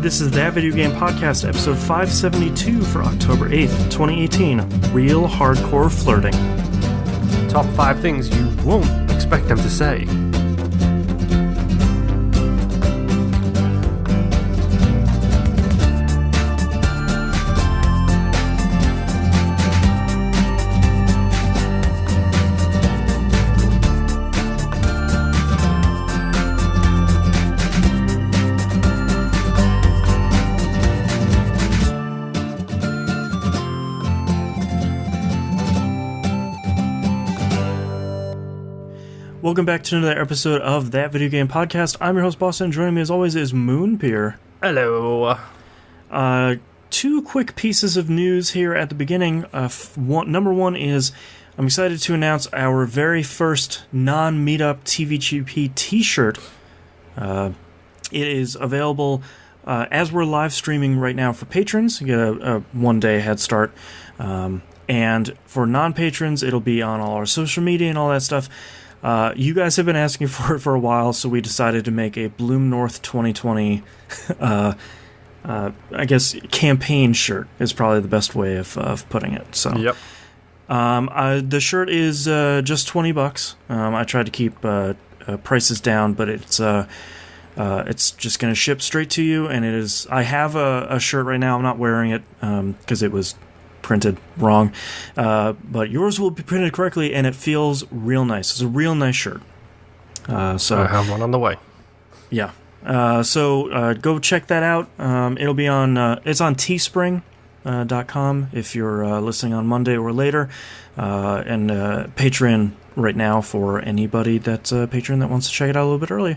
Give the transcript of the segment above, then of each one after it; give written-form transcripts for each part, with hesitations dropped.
This is That Video Game Podcast, episode 572 for October 8th, 2018. Real Hardcore Flirting. Top 5 things you won't expect them to say. Welcome back to another episode of That Video Game Podcast. I'm your host, Boston, and joining me as always is Moonpier. Hello. Two quick pieces of news here at the beginning. Number one is I'm excited to announce our very first non-meetup TVGP t-shirt. It is available as we're live streaming right now for patrons. You get a one-day head start. And for non-patrons, it'll be on all our social media and all that stuff. You guys have been asking for it for a while, so we decided to make a Bloom North 2020, I guess, campaign shirt is probably the best way of putting it. So, Yep. The shirt is just $20. I tried to keep prices down, but it's just going to ship straight to you, and it is. I have a shirt right now. I'm not wearing it because it was printed wrong, but yours will be printed correctly, and it feels real nice. It's a real nice shirt. So I have one on the way. Yeah. So go check that out. It'll be on. It's on teespring.com if you're listening on Monday or later, and Patreon right now for anybody that's a patron that wants to check it out a little bit early.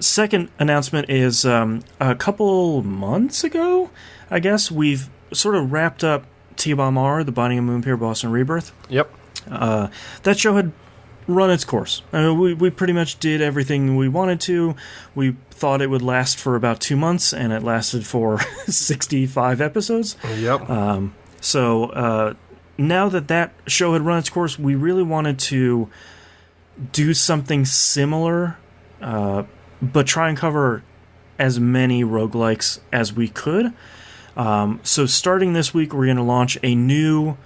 Second announcement is a couple months ago, I guess, we've sort of wrapped up TVGP, The Binding of Moonpier, Boston Rebirth. Yep. That show had run its course. I mean, we pretty much did everything we wanted to. We thought it would last for about 2 months, and it lasted for 65 episodes. Yep. So now that show had run its course, we really wanted to do something similar, but try and cover as many roguelikes as we could. So starting this week, we're going to launch a new,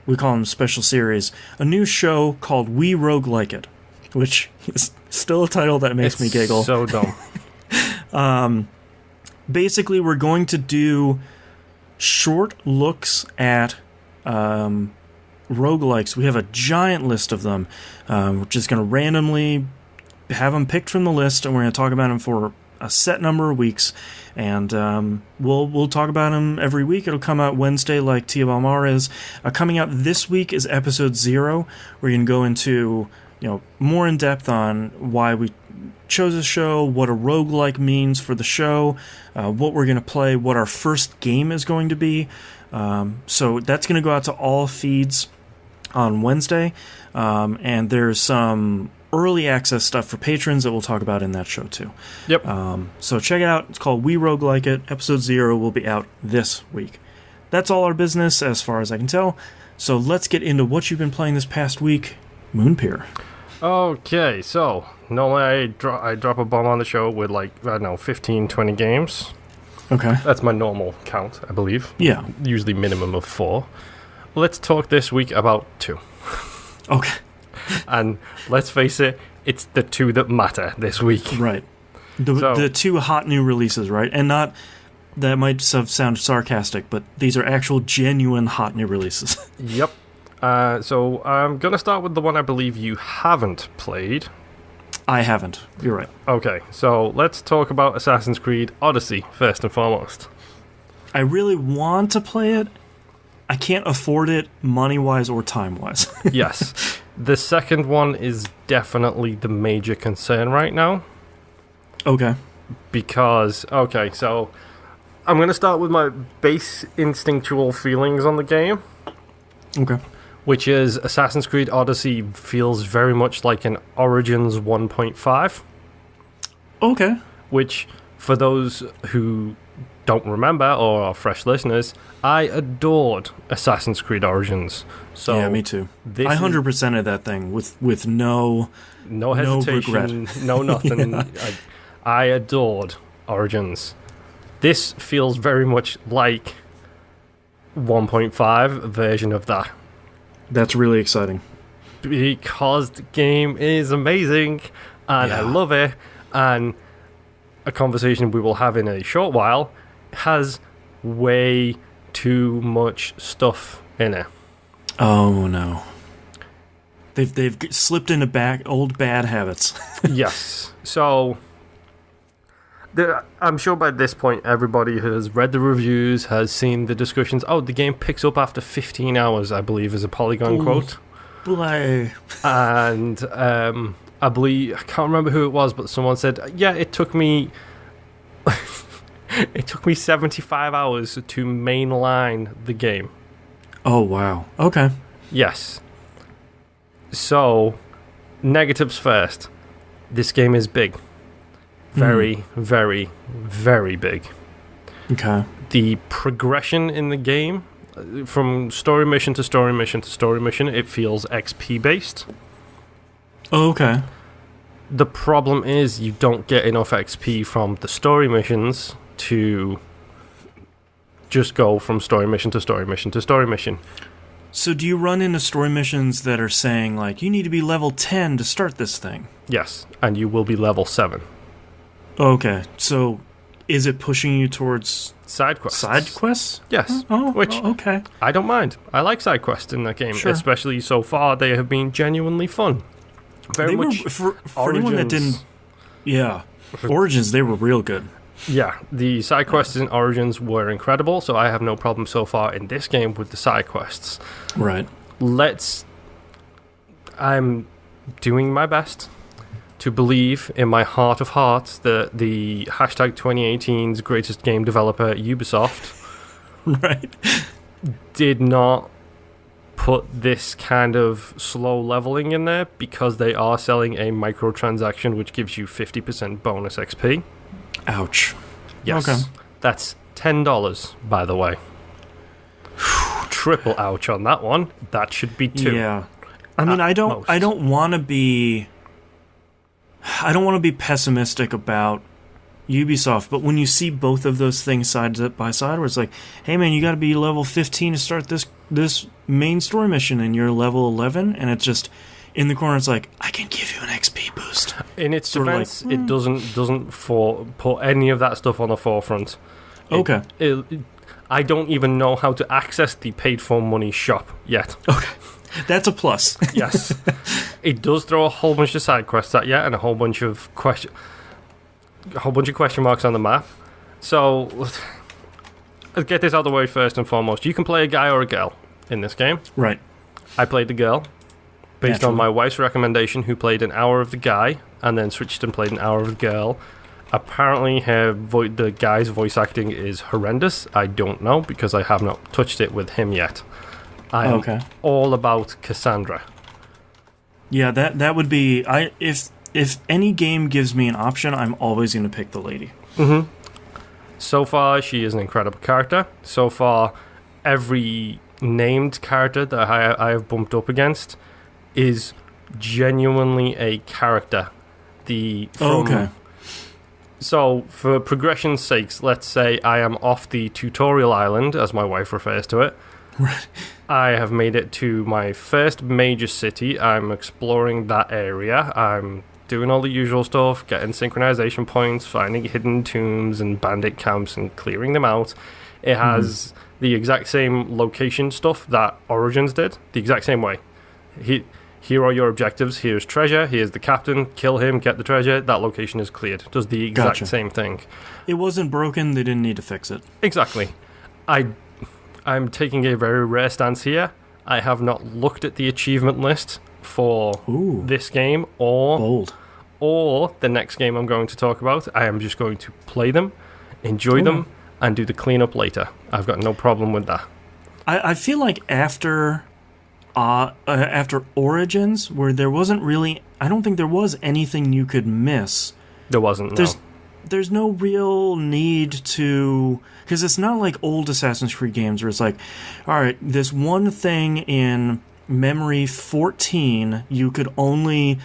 we call them special series, a new show called We Roguelike It, which is still a title that makes me giggle. So dumb. Basically, we're going to do short looks at roguelikes. We have a giant list of them. We're just going to randomly have them picked from the list, and we're going to talk about them for a set number of weeks, and we'll talk about them every week. It'll come out Wednesday like TVGP is. Coming out this week is episode 0, where you can go into more in depth on why we chose this show, what a roguelike means for the show, what we're going to play, what our first game is going to be. So that's going to go out to all feeds on Wednesday, and there's some early access stuff for patrons that we'll talk about in that show too. Yep. So check it out. It's called We Roguelike It. Episode 0 will be out this week. That's all our business as far as I can tell. So let's get into what you've been playing this past week. Moonpier. Okay, so normally I drop a bomb on the show with 15, 20 games. Okay. That's my normal count, I believe. Yeah. Usually minimum of 4. Let's talk this week about 2. Okay. And let's face it, it's the 2 that matter this week. Right. The 2 hot new releases, right? And not, that might sound sarcastic, but these are actual genuine hot new releases. Yep. So I'm going to start with the one I believe you haven't played. I haven't. You're right. Okay, so let's talk about Assassin's Creed Odyssey first and foremost. I really want to play it. I can't afford it money-wise or time-wise. Yes. The second one is definitely the major concern right now. Okay. Because, so I'm going to start with my base instinctual feelings on the game. Okay. Which is Assassin's Creed Odyssey feels very much like an Origins 1.5. Okay. Which, for those who don't remember or are fresh listeners, I adored Assassin's Creed Origins. So yeah, me too. I 100%ed that thing with no hesitation, regret. no nothing. Yeah. I adored Origins. This feels very much like 1.5 version of that. That's really exciting. Because the game is amazing, and I love it, and a conversation we will have in a short while has way too much stuff in it. Oh no. They've slipped into old bad habits. Yes. So I'm sure by this point everybody has read the reviews, has seen the discussions. Oh, the game picks up after 15 hours, I believe, is a Polygon quote. Blay. And I believe, I can't remember who it was, but someone said, yeah, it took me 75 hours to mainline the game. Oh, wow. Okay. Yes. So, negatives first. This game is big. Very, very, very big. Okay. The progression in the game, from story mission to story mission to story mission, it feels XP based. Oh, okay. The problem is you don't get enough XP from the story missions to just go from story mission to story mission to story mission. So do you run into story missions that are saying, like, you need to be level 10 to start this thing? Yes, and you will be level 7. Okay, so is it pushing you towards side quests? Side quests? Yes. Okay. I don't mind. I like side quests in that game, especially so far. They have been genuinely fun. Very much. For anyone that didn't, Origins, they were real good. Yeah, the side quests in Origins were incredible, so I have no problem so far in this game with the side quests. Right. I'm doing my best to believe in my heart of hearts that the hashtag 2018's greatest game developer, Ubisoft, did not put this kind of slow leveling in there because they are selling a microtransaction which gives you 50% bonus XP. Ouch. Yes. Okay. That's $10, by the way. Triple ouch on that one. That should be 2. Yeah. I mean, I don't want to be pessimistic about Ubisoft, but when you see both of those things side by side, where it's like, hey man, you got to be level 15 to start this main story mission, and you're level 11, and it's just in the corner, it's like, I can give you an XP boost. In its defense, it doesn't put any of that stuff on the forefront. Okay. I don't even know how to access the paid for money shop yet. Okay. That's a plus. Yes. It does throw a whole bunch of side quests at you and a whole bunch of question marks on the map. So let's get this out of the way first and foremost. You can play a guy or a girl in this game. Right. I played the girl based on my wife's recommendation, who played an hour of the guy and then switched and played an hour of the girl. Apparently the guy's voice acting is horrendous. I don't know because I have not touched it with him yet. I am all about Cassandra. Yeah, that would be... If any game gives me an option, I'm always going to pick the lady. Mm-hmm. So far, she is an incredible character. So far, every named character that I have bumped up against is genuinely a character. So, for progression's sakes, let's say I am off the tutorial island, as my wife refers to it. Right. I have made it to my first major city. I'm exploring that area. I'm doing all the usual stuff, getting synchronization points, finding hidden tombs and bandit camps and clearing them out. It has the exact same location stuff that Origins did, the exact same way. Here are your objectives. Here's treasure. Here's the captain. Kill him. Get the treasure. That location is cleared. Does the exact same thing. It wasn't broken. They didn't need to fix it. Exactly. I'm taking a very rare stance here. I have not looked at the achievement list for this game or the next game I'm going to talk about. I am just going to play them, enjoy them, and do the cleanup later. I've got no problem with that. I feel like after Origins, where there wasn't really... I don't think there was anything you could miss. There wasn't, no. There's no real need to... Because it's not like old Assassin's Creed games where it's like, all right, this one thing in Memory 14, you could only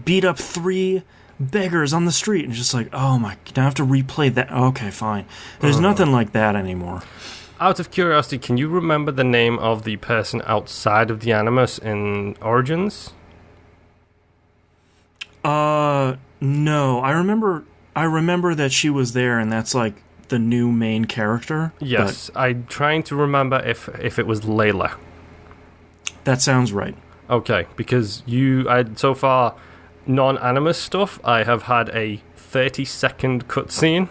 beat up 3 beggars on the street, and just like, oh my, now I have to replay that. Okay, fine. There's nothing like that anymore. Out of curiosity, can you remember the name of the person outside of the Animus in Origins? No. I remember that she was there, and that's like the new main character. Yes, I'm trying to remember if it was Layla. That sounds right. Okay, because so far, non-Animus stuff, I have had a 30-second cutscene.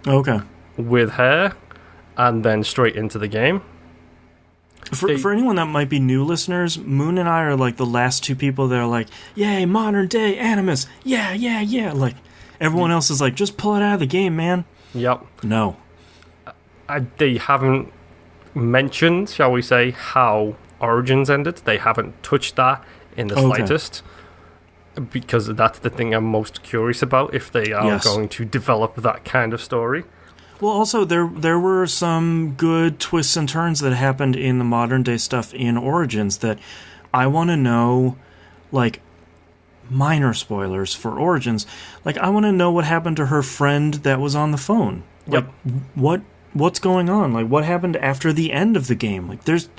Okay. With her, and then straight into the game. For anyone that might be new listeners, Moon and I are like the last two people that are like, yay, modern day Animus, yeah. Like, everyone else is like, just pull it out of the game, man. Yep. No. They haven't mentioned, shall we say, how Origins ended. They haven't touched that in the slightest. Because that's the thing I'm most curious about, if they are going to develop that kind of story. Well, also, there were some good twists and turns that happened in the modern day stuff in Origins that I want to know, like, minor spoilers for Origins. Like, I want to know what happened to her friend that was on the phone. Like, what's going on? Like, what happened after the end of the game? Like, there's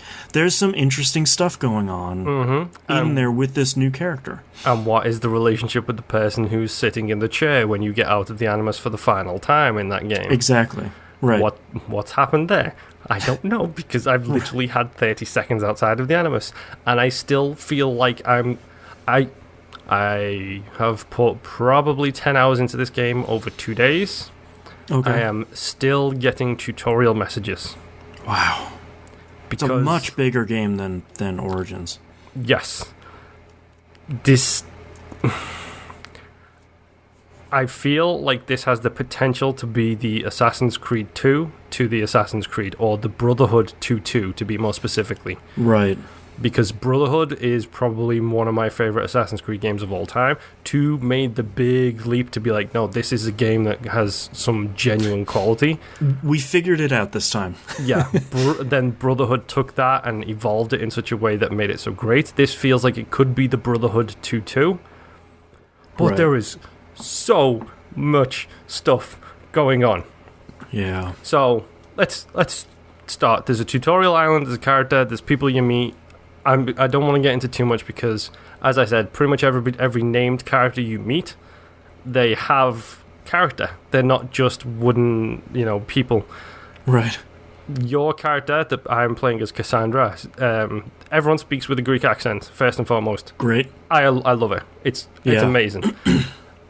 some interesting stuff going on in there with this new character. And what is the relationship with the person who's sitting in the chair when you get out of the Animus for the final time in that game? Exactly. Right. What's happened there? I don't know, because I've literally had 30 seconds outside of the Animus, and I still feel like I have put probably 10 hours into this game over 2 days. Okay. I am still getting tutorial messages. Wow. It's a much bigger game than Origins. Yes. I feel like this has the potential to be the Assassin's Creed 2 to the Assassin's Creed, or the Brotherhood 2 to be more specifically. Right. Because Brotherhood is probably one of my favorite Assassin's Creed games of all time. 2 made the big leap to be like, no, this is a game that has some genuine quality. We figured it out this time. Yeah. Then Brotherhood took that and evolved it in such a way that made it so great. This feels like it could be the Brotherhood 2. But there is so much stuff going on. Yeah. So let's start. There's a tutorial island, there's a character, there's people you meet. I don't want to get into too much because, as I said, pretty much every named character you meet, they have character. They're not just wooden, people. Right. Your character that I'm playing as Cassandra, everyone speaks with a Greek accent, first and foremost. Great. I love it. It's amazing.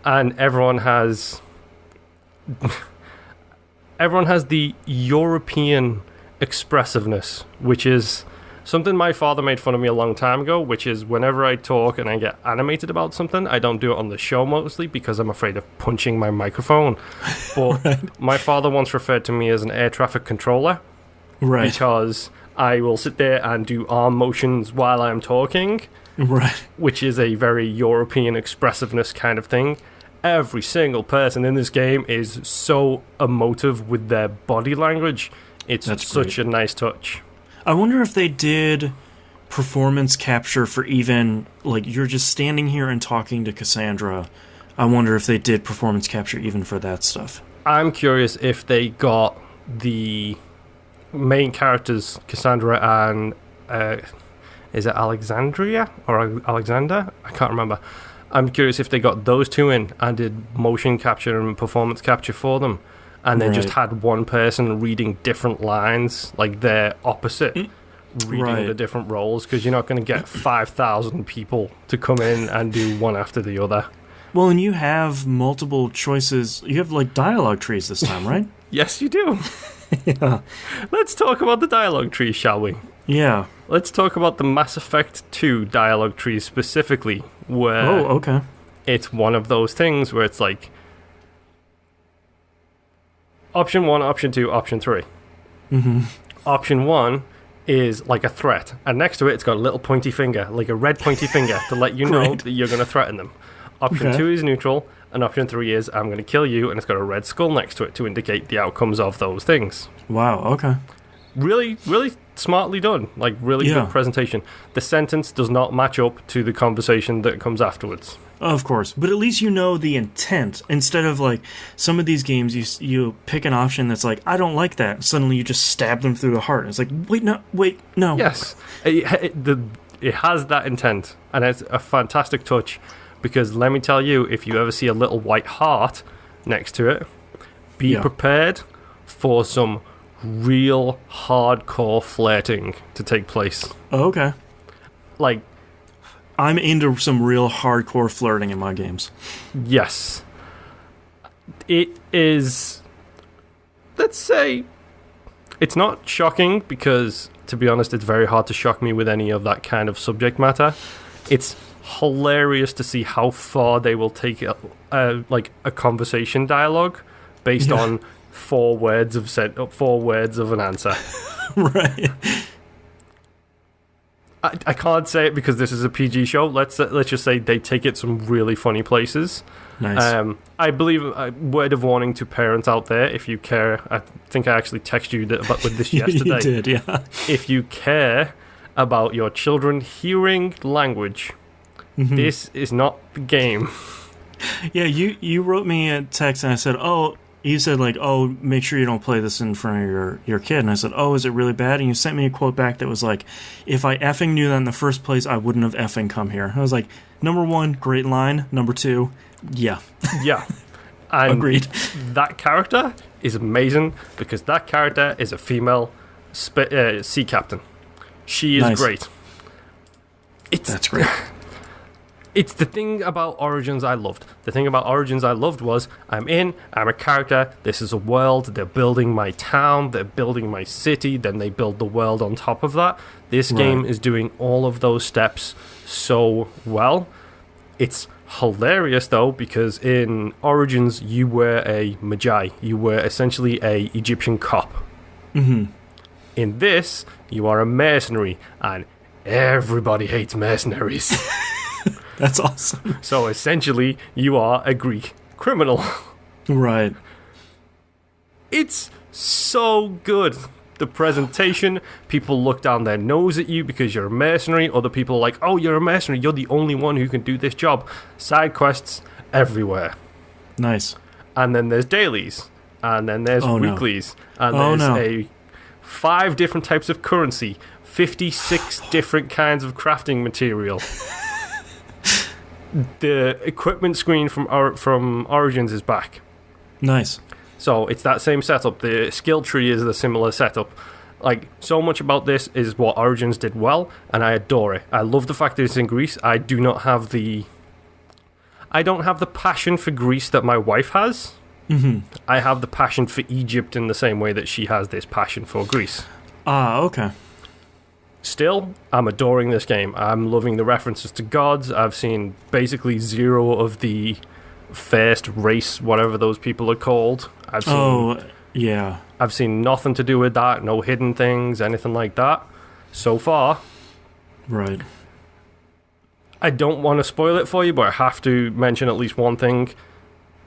And everyone has the European expressiveness, which is something my father made fun of me a long time ago, which is whenever I talk and I get animated about something, I don't do it on the show mostly because I'm afraid of punching my microphone. But my father once referred to me as an air traffic controller. Right. Because I will sit there and do arm motions while I'm talking. Right. Which is a very European expressiveness kind of thing. Every single person in this game is so emotive with their body language. That's such a nice touch. I wonder if they did performance capture for even, like, you're just standing here and talking to Cassandra. I wonder if they did performance capture even for that stuff. I'm curious if they got the main characters, Cassandra and, is it Alexandria or Alexander? I can't remember. I'm curious if they got those two in and did motion capture and performance capture for them. And then just had one person reading different lines, like their opposite, reading the different roles, because you're not going to get 5,000 people to come in and do one after the other. Well, and you have multiple choices. You have, like, dialogue trees this time, right? Yes, you do. Yeah. Let's talk about the dialogue trees, shall we? Yeah. Let's talk about the Mass Effect 2 dialogue trees specifically, where it's one of those things where it's like, Option 1, Option 2, Option 3. Mm-hmm. Option 1 is like a threat, and next to it, it's got a little pointy finger, like a red pointy finger, to let you know that you're going to threaten them. Option 2 is neutral, and Option 3 is I'm going to kill you, and it's got a red skull next to it to indicate the outcomes of those things. Wow, okay. really, really smartly done. Like, really good presentation. The sentence does not match up to the conversation that comes afterwards. Of course, but at least you know the intent. Instead of like some of these games, you pick an option that's like, I don't like that. Suddenly you just stab them through the heart. It's like, wait, no. Yes, it has that intent, and it's a fantastic touch. Because let me tell you, if you ever see a little white heart next to it, be prepared for some real hardcore flirting to take place. Oh, okay. Like, I'm into some real hardcore flirting in my games. Yes. It is, let's say, it's not shocking because, to be honest, it's very hard to shock me with any of that kind of subject matter. It's hilarious to see how far they will take a conversation dialogue based on 4 words of an answer. Right. I can't say it because this is a PG show. Let's just say they take it some really funny places. Nice. I believe a word of warning to parents out there, if you care. I think I actually texted you with this yesterday. You did, yeah. If you care about your children hearing language, this is not the game. Yeah, you wrote me a text and I said, you said, like, make sure you don't play this in front of your kid. And I said, is it really bad? And you sent me a quote back that was like, if I effing knew that in the first place, I wouldn't have effing come here. I was like, number 1, great line. Number 2, yeah. Yeah. And agreed. That character is amazing because that character is a female sea captain. She is great. That's great. It's the thing about Origins I loved. The thing about Origins I loved was, I'm a character, this is a world, they're building my town, they're building my city, then they build the world on top of that. This game is doing all of those steps so well. It's hilarious, though, because in Origins, you were a Magi. You were essentially a Egyptian cop. Mm-hmm. In this, you are a mercenary, and everybody hates mercenaries. That's awesome. So essentially, you are a Greek criminal. Right. It's so good. The presentation, people look down their nose at you because you're a mercenary. Other people are like, oh, you're a mercenary. You're the only one who can do this job. Side quests everywhere. Nice. And then there's dailies. And then there's weeklies. And there's 5 different types of currency. 56 different kinds of crafting material. The equipment screen from Origins is back. Nice. So it's that same setup. The skill tree is the similar setup. Like, so much about this is what Origins did well, and I adore it. I love the fact that it's in Greece. I don't have the passion for Greece that my wife has. Mm-hmm. I have the passion for Egypt in the same way that she has this passion for Greece. Okay. Still, I'm adoring this game. I'm loving the references to gods. I've seen basically 0 of the first race, whatever those people are called. I've seen nothing to do with that, no hidden things, anything like that, so far. Right. I don't want to spoil it for you, but I have to mention at least one thing.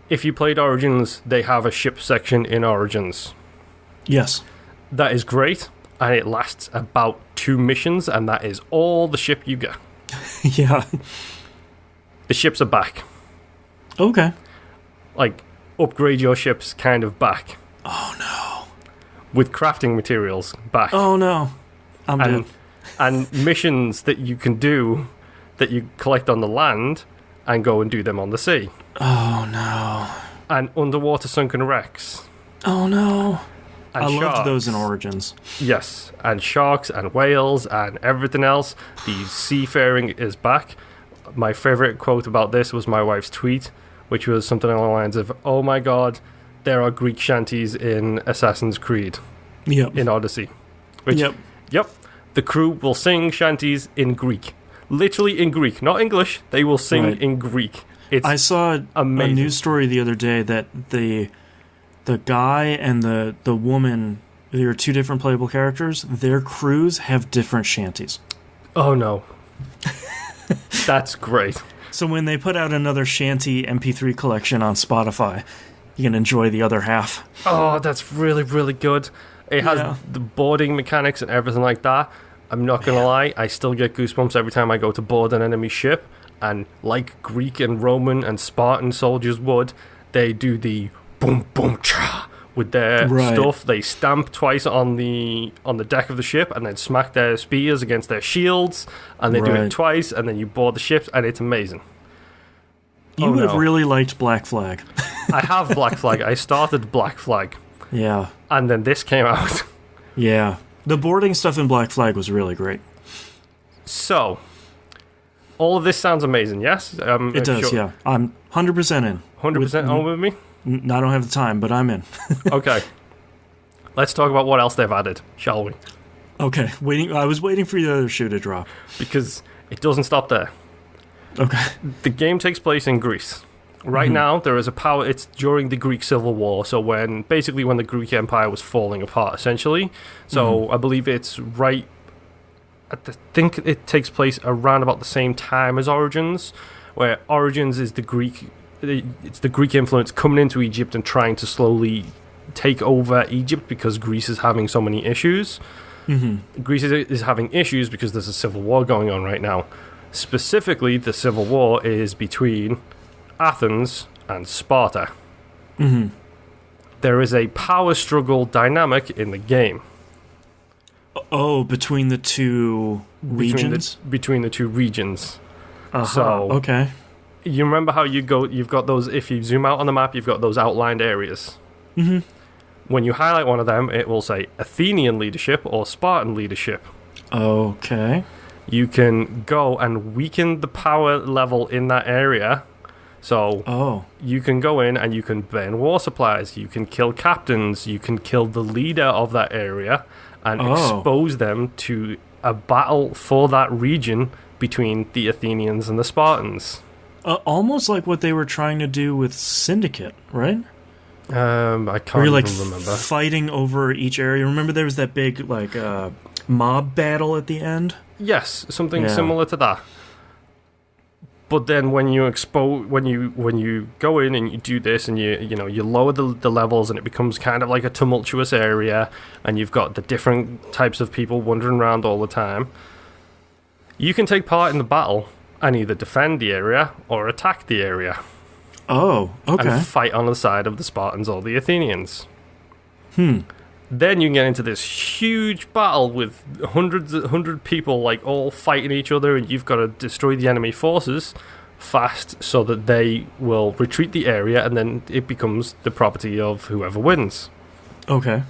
If you played Origins, they have a ship section in Origins. Yes. That is great. And it lasts about 2 missions, and that is all the ship you get. Yeah. The ships are back. Okay. Like, upgrade your ships kind of back. Oh, no. With crafting materials back. Oh, no. I'm dead. And missions that you can do that you collect on the land and go and do them on the sea. Oh, no. And underwater sunken wrecks. Oh, no. And I sharks. loved those in Origins. Yes, and sharks and whales and everything else. The seafaring is back. My favourite quote about this was my wife's tweet, which was something along the lines of, oh my god, there are Greek shanties in Assassin's Creed. Yep. In Odyssey. Which, yep. The crew will sing shanties in Greek. Literally in Greek, not English. They will sing in Greek. It's I saw amazing. A news story the other day that the guy and the woman, there are 2 different playable characters, their crews have different shanties. Oh no. That's great. So when they put out another shanty MP3 collection on Spotify, you can enjoy the other half. Oh, that's really, really good. It has the boarding mechanics and everything like that. I'm not going to lie, I still get goosebumps every time I go to board an enemy ship. And like Greek and Roman and Spartan soldiers would, they do the boom, boom, cha with their stuff. They stamp twice on the deck of the ship and then smack their spears against their shields. And they do it twice, and then you board the ships, and it's amazing. You would have really liked Black Flag. I have Black Flag. I started Black Flag. Yeah. And then this came out. Yeah. The boarding stuff in Black Flag was really great. So, all of this sounds amazing, yes? It does, yeah. I'm 100% in. 100% on with me? I don't have the time, but I'm in. Okay. Let's talk about what else they've added, shall we? Okay. I was waiting for the other shoe to drop. Because it doesn't stop there. Okay. The game takes place in Greece. Right now, there is a power... It's during the Greek Civil War, so when the Greek Empire was falling apart, essentially. So I believe it's right... I think it takes place around about the same time as Origins, where Origins is the Greek... It's the Greek influence coming into Egypt and trying to slowly take over Egypt because Greece is having so many issues. Greece is having issues because there's a civil war going on right now. Specifically, the civil war is between Athens and Sparta. There is a power struggle dynamic in the game. Oh, between the two regions? Between the two regions. So, okay. You remember how you've got those, if you zoom out on the map, you've got those outlined areas. When you highlight one of them, it will say Athenian leadership or Spartan leadership. Okay. You can go and weaken the power level in that area. So you can go in and you can burn war supplies, you can kill captains, you can kill the leader of that area and expose them to a battle for that region between the Athenians and the Spartans. Almost like what they were trying to do with Syndicate, right? I can't even remember. Fighting over each area. Remember there was that big mob battle at the end? Yes, something similar to that. But then when you go in and you do this and you lower the levels and it becomes kind of like a tumultuous area and you've got the different types of people wandering around all the time, you can take part in the battle and either defend the area or attack the area. Oh, okay. And fight on the side of the Spartans or the Athenians. Then you can get into this huge battle with 100 people all fighting each other, and you've got to destroy the enemy forces fast so that they will retreat the area, and then it becomes the property of whoever wins. Okay.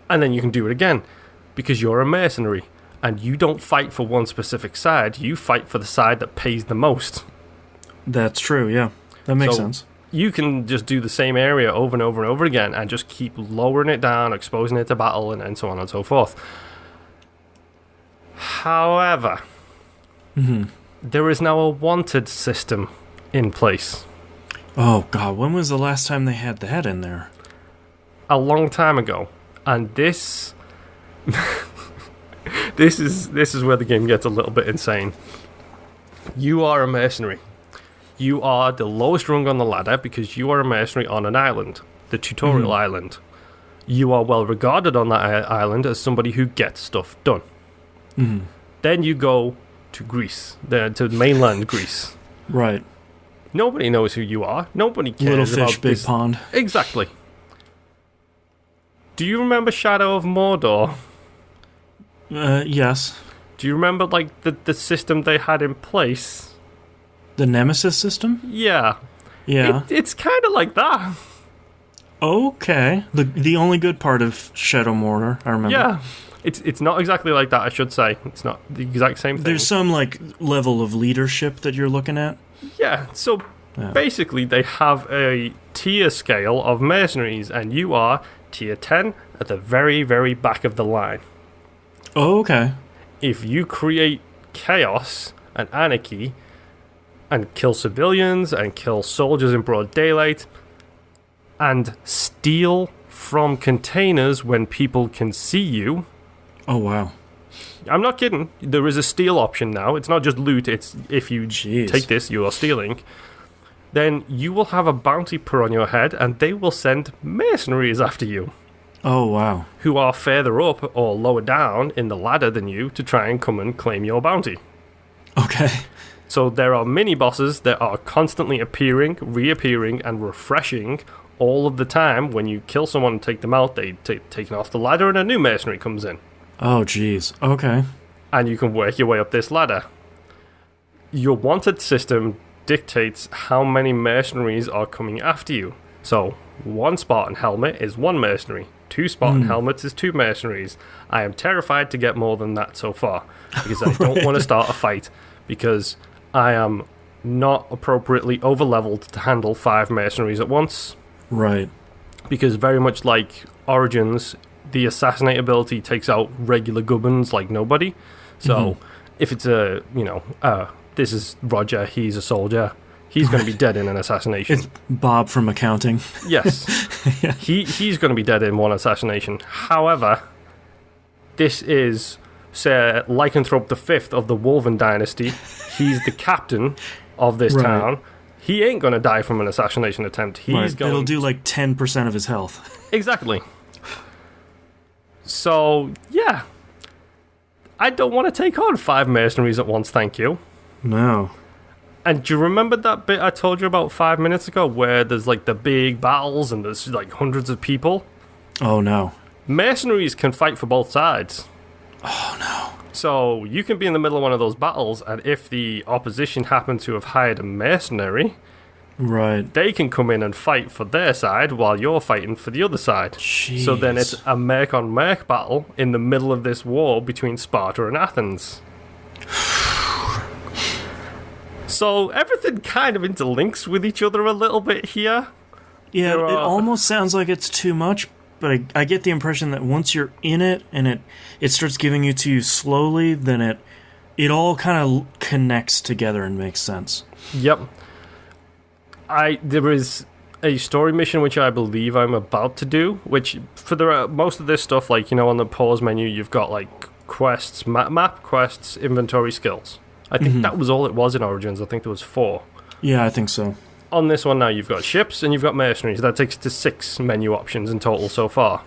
And then you can do it again, because you're a mercenary, and you don't fight for one specific side, you fight for the side that pays the most. That's true, yeah. That makes sense. You can just do the same area over and over and over again and just keep lowering it down, exposing it to battle, and so on and so forth. However, there is now a wanted system in place. Oh, God. When was the last time they had that in there? A long time ago. And this... this is where the game gets a little bit insane. You are a mercenary. You are the lowest rung on the ladder because you are a mercenary on an island, the tutorial island. You are well regarded on that island as somebody who gets stuff done. Then you go to Greece, to mainland Greece. Right. Nobody knows who you are. Nobody cares Little fish, about big this. pond. Exactly. Do you remember Shadow of Mordor? Yes. Do you remember the system they had in place? The Nemesis system? Yeah. Yeah. It's kind of like that. Okay. The only good part of Shadow Mordor, I remember. Yeah. It's not exactly like that, I should say. It's not the exact same thing. There's some level of leadership that you're looking at. Yeah. So basically they have a tier scale of mercenaries and you are tier 10 at the very, very back of the line. Oh, okay. If you create chaos and anarchy and kill civilians and kill soldiers in broad daylight and steal from containers when people can see you. Oh, wow. I'm not kidding. There is a steal option now. It's not just loot. It's if you take this, you are stealing. then you will have a bounty put on your head, and they will send mercenaries after you. Oh, wow. Who are further up or lower down in the ladder than you to try and come and claim your bounty. Okay. So there are mini-bosses that are constantly appearing, reappearing, and refreshing all of the time. When you kill someone and take them out, they taken off the ladder and a new mercenary comes in. Oh, jeez. Okay. And you can work your way up this ladder. Your wanted system dictates how many mercenaries are coming after you. So, 1 Spartan helmet is 1 mercenary. 2 Spartan helmets is 2 mercenaries. I am terrified to get more than that so far, because I don't want to start a fight, because I am not appropriately over-leveled to handle 5 mercenaries at once. Right. Because very much like Origins, the assassinate ability takes out regular gubbins like nobody. So, if it's this is Roger, he's a soldier, he's going to be dead in an assassination. It's Bob from accounting. Yes. Yeah. He's going to be dead in 1 assassination. However, this is Sir Lycanthrope V of the Wolven dynasty. He's the captain of this town. He ain't going to die from an assassination attempt. It'll do like 10% of his health. Exactly. So, yeah. I don't want to take on 5 mercenaries at once, thank you. No. And do you remember that bit I told you about 5 minutes ago where there's like the big battles and there's like hundreds of people? Oh, no. Mercenaries can fight for both sides. Oh, no. So you can be in the middle of one of those battles, and if the opposition happen to have hired a mercenary, they can come in and fight for their side while you're fighting for the other side. Jeez. So then it's a merc-on-merc battle in the middle of this war between Sparta and Athens. So everything kind of interlinks with each other a little bit here. Yeah, it almost sounds like it's too much, but I get the impression that once you're in it and it starts giving it to you slowly, then it all kind of connects together and makes sense. Yep. There is a story mission which I believe I'm about to do, which for most of this stuff, like, on the pause menu, you've got like quests, map quests, inventory, skills. I think that was all it was in Origins. I think there was 4. Yeah, I think so. On this one now, you've got ships and you've got mercenaries. That takes it to 6 menu options in total so far.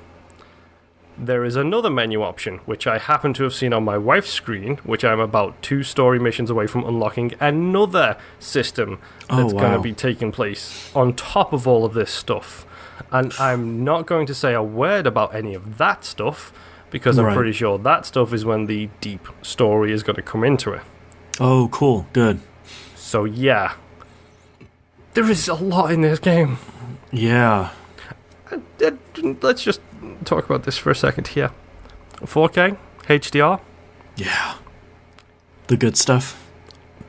There is another menu option, which I happen to have seen on my wife's screen, which I'm about 2 story missions away from unlocking another system that's going to be taking place on top of all of this stuff. And I'm not going to say a word about any of that stuff, because I'm pretty sure that stuff is when the deep story is going to come into it. Oh, cool. Good. So, yeah. There is a lot in this game. Yeah. Let's just talk about this for a second here. 4K, HDR. Yeah. The good stuff.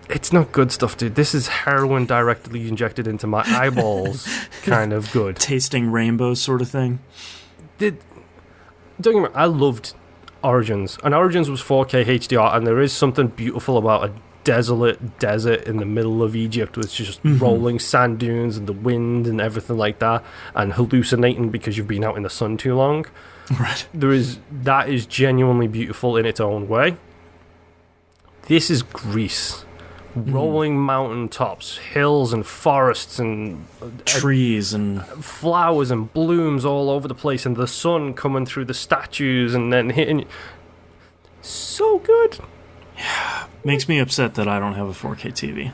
It's not good stuff, dude. This is heroin directly injected into my eyeballs kind of good. Tasting rainbows sort of thing. Don't get me wrong, I loved Origins. And Origins was 4K HDR, and there is something beautiful about a desolate desert in the middle of Egypt with just rolling sand dunes and the wind and everything like that, and hallucinating because you've been out in the sun too long. Right. That is genuinely beautiful in its own way. This is Greece. Rolling mountain tops, hills and forests and trees and flowers and blooms all over the place, and the sun coming through the statues and then hitting. So good. Yeah, makes me upset that I don't have a 4K TV.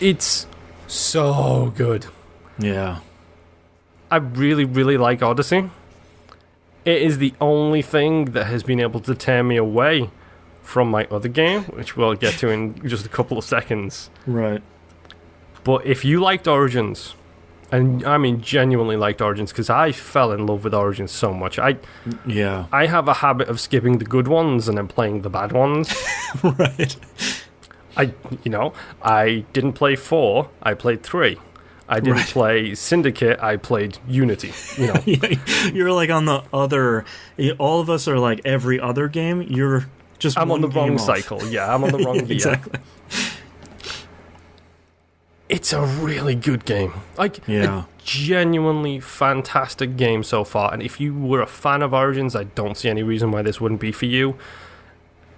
It's so good. Yeah. I really, really like Odyssey. It is the only thing that has been able to tear me away from my other game, which we'll get to in just a couple of seconds. Right. But if you liked Origins, and I mean genuinely liked Origins, because I fell in love with Origins so much. I have a habit of skipping the good ones and then playing the bad ones. Right. I didn't play 4, I played 3. I didn't play Syndicate, I played Unity. You're like on the other. All of us are like every other game. You're just. I'm on the wrong cycle. Yeah, I'm on the wrong gear. Exactly. It's a really good game. A genuinely fantastic game so far. And if you were a fan of Origins, I don't see any reason why this wouldn't be for you.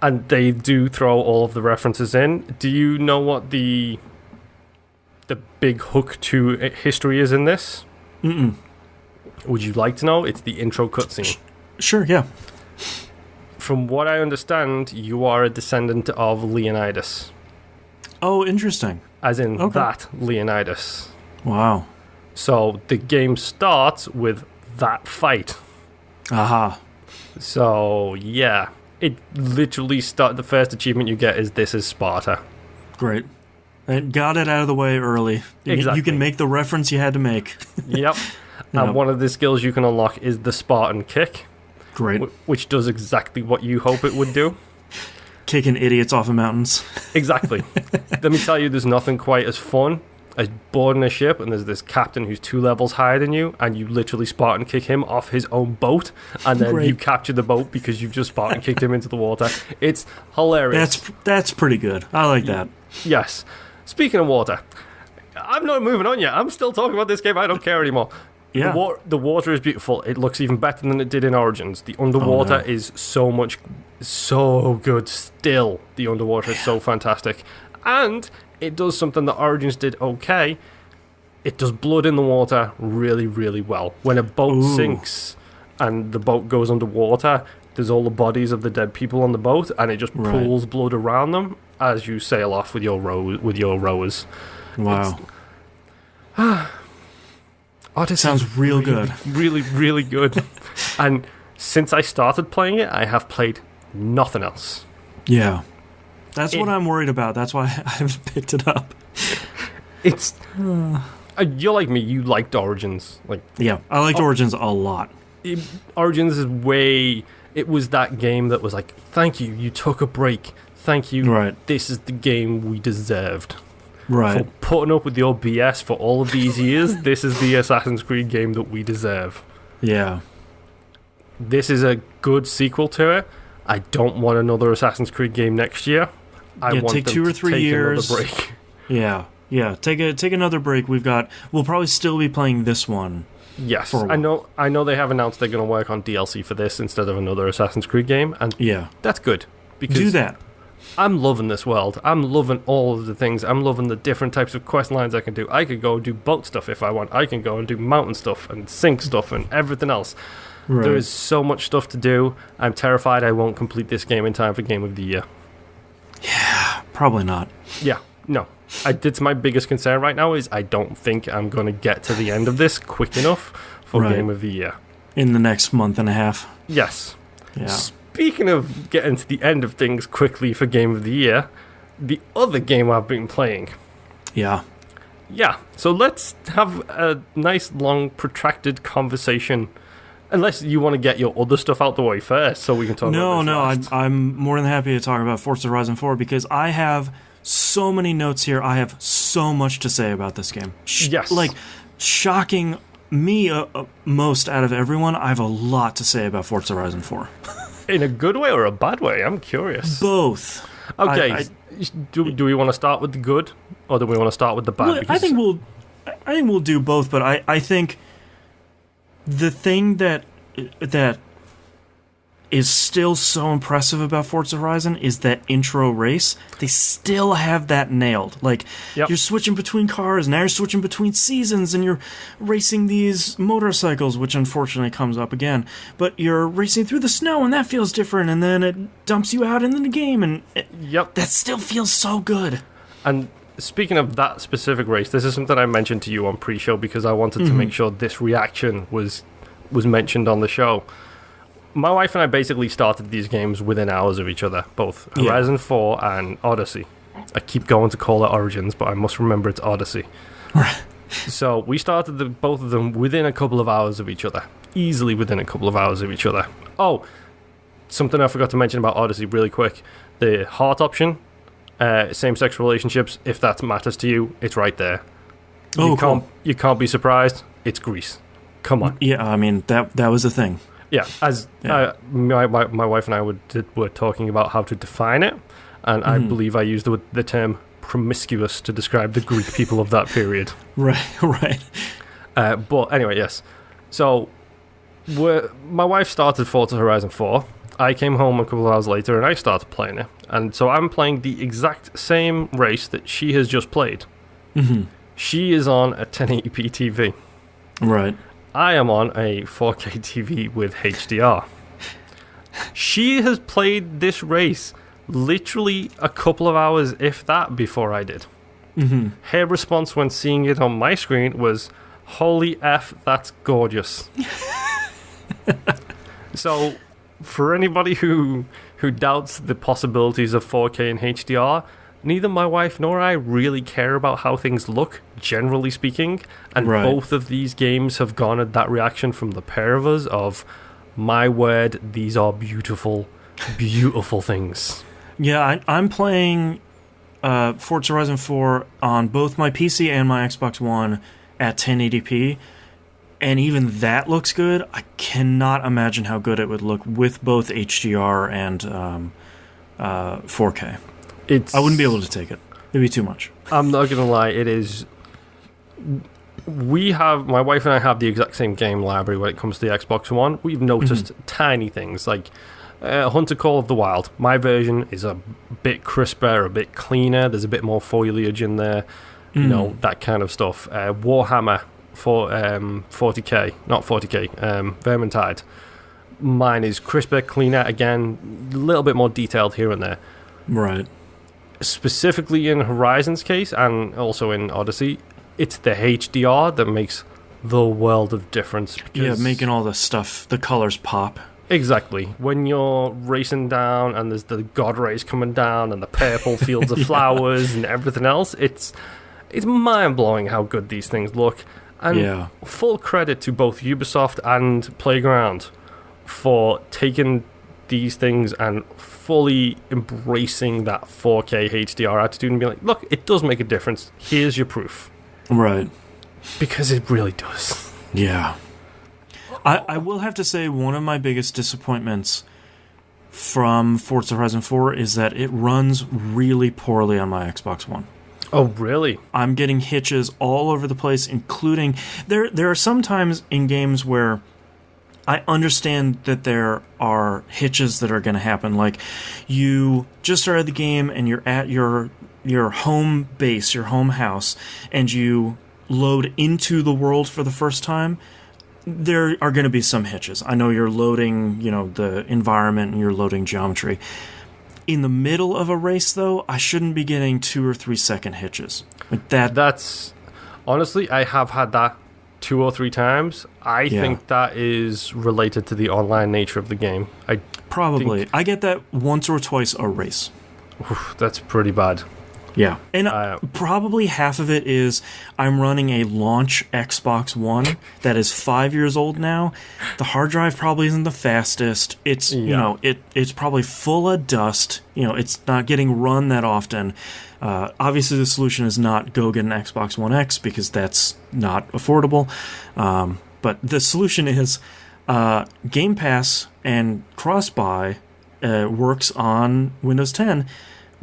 And they do throw all of the references in. Do you know what the the big hook to history is in this? Mm-mm. Would you like to know? It's the intro cutscene. Sure, yeah. From what I understand, you are a descendant of Leonidas. Oh, interesting. As in that Leonidas. Wow. So the game starts with that fight. Aha. So, yeah. It literally the first achievement you get is This is Sparta. Great. And got it out of the way early. Exactly. You can make the reference you had to make. Yep. And one of the skills you can unlock is the Spartan kick. Great. Which does exactly what you hope it would do. Kicking idiots off of mountains. Exactly. Let me tell you, there's nothing quite as fun as boarding a ship and there's this captain who's 2 levels higher than you and you literally Spartan kick him off his own boat and then you capture the boat because you've just Spartan kicked him into the water. It's hilarious. That's pretty good. I like that. Yes. Speaking of water, I'm not moving on yet. I'm still talking about this game. I don't care anymore. Yeah. The water is beautiful. It looks even better than it did in Origins. The underwater is so good still. The underwater is so fantastic. And it does something that Origins did okay. It does blood in the water really, really well. When a boat sinks and the boat goes underwater, there's all the bodies of the dead people on the boat, and it just pools blood around them as you sail off with your rowers. Wow. Odyssey sounds real good. Really, really good. And since I started playing it, I have played nothing else. Yeah. That's what I'm worried about. That's why I haven't picked it up. It's... you're like me. You liked Origins. Yeah, I liked Origins a lot. Origins is way... It was that game that was like, thank you, you took a break. Thank you. Right. This is the game we deserved. Right. For putting up with your BS for all of these years, this is the Assassin's Creed game that we deserve. Yeah. This is a good sequel to it. I don't want another Assassin's Creed game next year. I want take them 2 or to 3 take years. Another break. Yeah. Take another break. We'll probably still be playing this one. Yes, I know they have announced they're going to work on DLC for this instead of another Assassin's Creed game, and that's good. Because do that. I'm loving this world. I'm loving all of the things. I'm loving the different types of quest lines I can do. I could go and do boat stuff if I want. I can go and do mountain stuff and sink stuff and everything else. Right. There is so much stuff to do. I'm terrified I won't complete this game in time for Game of the Year. Yeah, probably not. Yeah, no. It's my biggest concern right now is I don't think I'm going to get to the end of this quick enough for Game of the Year. In the next month and a half. Yes. Yeah. Speaking of getting to the end of things quickly for Game of the Year, the other game I've been playing. Yeah. Yeah, so let's have a nice, long, protracted conversation. Unless you want to get your other stuff out the way first, so we can talk about this last. I'm more than happy to talk about Forza Horizon 4 because I have so many notes here. I have so much to say about this game. Yes. Shocking me most out of everyone, I have a lot to say about Forza Horizon 4. In a good way or a bad way? I'm curious. Both. Okay, do we want to start with the good, or do we want to start with the bad? Well, I think we'll do both, but I think the thing that is still so impressive about Forza Horizon is that intro race. They still have that nailed. You're switching between cars, now you're switching between seasons, and you're racing these motorcycles, which unfortunately comes up again. But you're racing through the snow, and that feels different, and then it dumps you out into the game, and that still feels so good. And speaking of that specific race, this is something I mentioned to you on pre-show because I wanted to make sure this reaction was mentioned on the show. My wife and I basically started these games within hours of each other, both Horizon 4 and Odyssey. I keep going to call it Origins, but I must remember it's Odyssey. Right. So we started both of them within a couple of hours of each other. Easily within a couple of hours of each other. Oh, something I forgot to mention about Odyssey really quick. The heart option, same-sex relationships, if that matters to you, it's right there. You can't be surprised. It's Greece. Come on. Yeah, I mean, that was a thing. Yeah, my wife and I were talking about how to define it, and I believe I used the term promiscuous to describe the Greek people of that period. Right. But anyway, yes. So, my wife started Forza Horizon 4. I came home a couple of hours later, and I started playing it. And so I'm playing the exact same race that she has just played. She is on a 1080p TV. Right. I am on a 4K TV with HDR. She has played this race literally a couple of hours, if that, before I did. Mm-hmm. Her response when seeing it on my screen was, "Holy F, that's gorgeous." So, for anybody who doubts the possibilities of 4K and HDR, neither my wife nor I really care about how things look, generally speaking, and both of these games have garnered that reaction from the pair of us of, my word, these are beautiful, beautiful things. Yeah, I'm playing Forza Horizon 4 on both my PC and my Xbox One at 1080p, and even that looks good. I cannot imagine how good it would look with both HDR and 4K. I wouldn't be able to take it. It'd be too much. I'm not going to lie, it is... My wife and I have the exact same game library when it comes to the Xbox One. We've noticed tiny things, like Hunter Call of the Wild. My version is a bit crisper, a bit cleaner. There's a bit more foliage in there, you know, that kind of stuff. Warhammer for 40k, not 40k, Vermintide. Mine is crisper, cleaner, again, a little bit more detailed here and there. Right. Specifically in Horizon's case, and also in Odyssey, it's the HDR that makes the world of difference. Yeah, making all the stuff, the colors pop. Exactly. When you're racing down and there's the god rays coming down and the purple fields of flowers and everything else, it's mind-blowing how good these things look. And full credit to both Ubisoft and Playground for taking these things and fully embracing that 4K HDR attitude and being like, look, it does make a difference. Here's your proof. Right. Because it really does. Yeah. I will have to say one of my biggest disappointments from Forza Horizon 4 is that it runs really poorly on my Xbox One. Oh, really? I'm getting hitches all over the place, including... There are some times in games where I understand that there are hitches that are going to happen. Like, you just started the game and you're at your home base, your home house, and you load into the world for the first time. There are going to be some hitches. I know you're loading, the environment and you're loading geometry. In the middle of a race, though, I shouldn't be getting 2 or 3 second hitches. Like that. That's... Honestly, I have had that 2 or 3 times. I think that is related to the online nature of the game. Probably. I get that once or twice a race. Oof, that's pretty bad. Yeah. And probably half of it is I'm running a launch Xbox One that is 5 years old now. The hard drive probably isn't the fastest. It's, it's probably full of dust. It's not getting run that often. Obviously, the solution is not go get an Xbox One X because that's not affordable. But the solution is Game Pass and cross-buy works on Windows 10.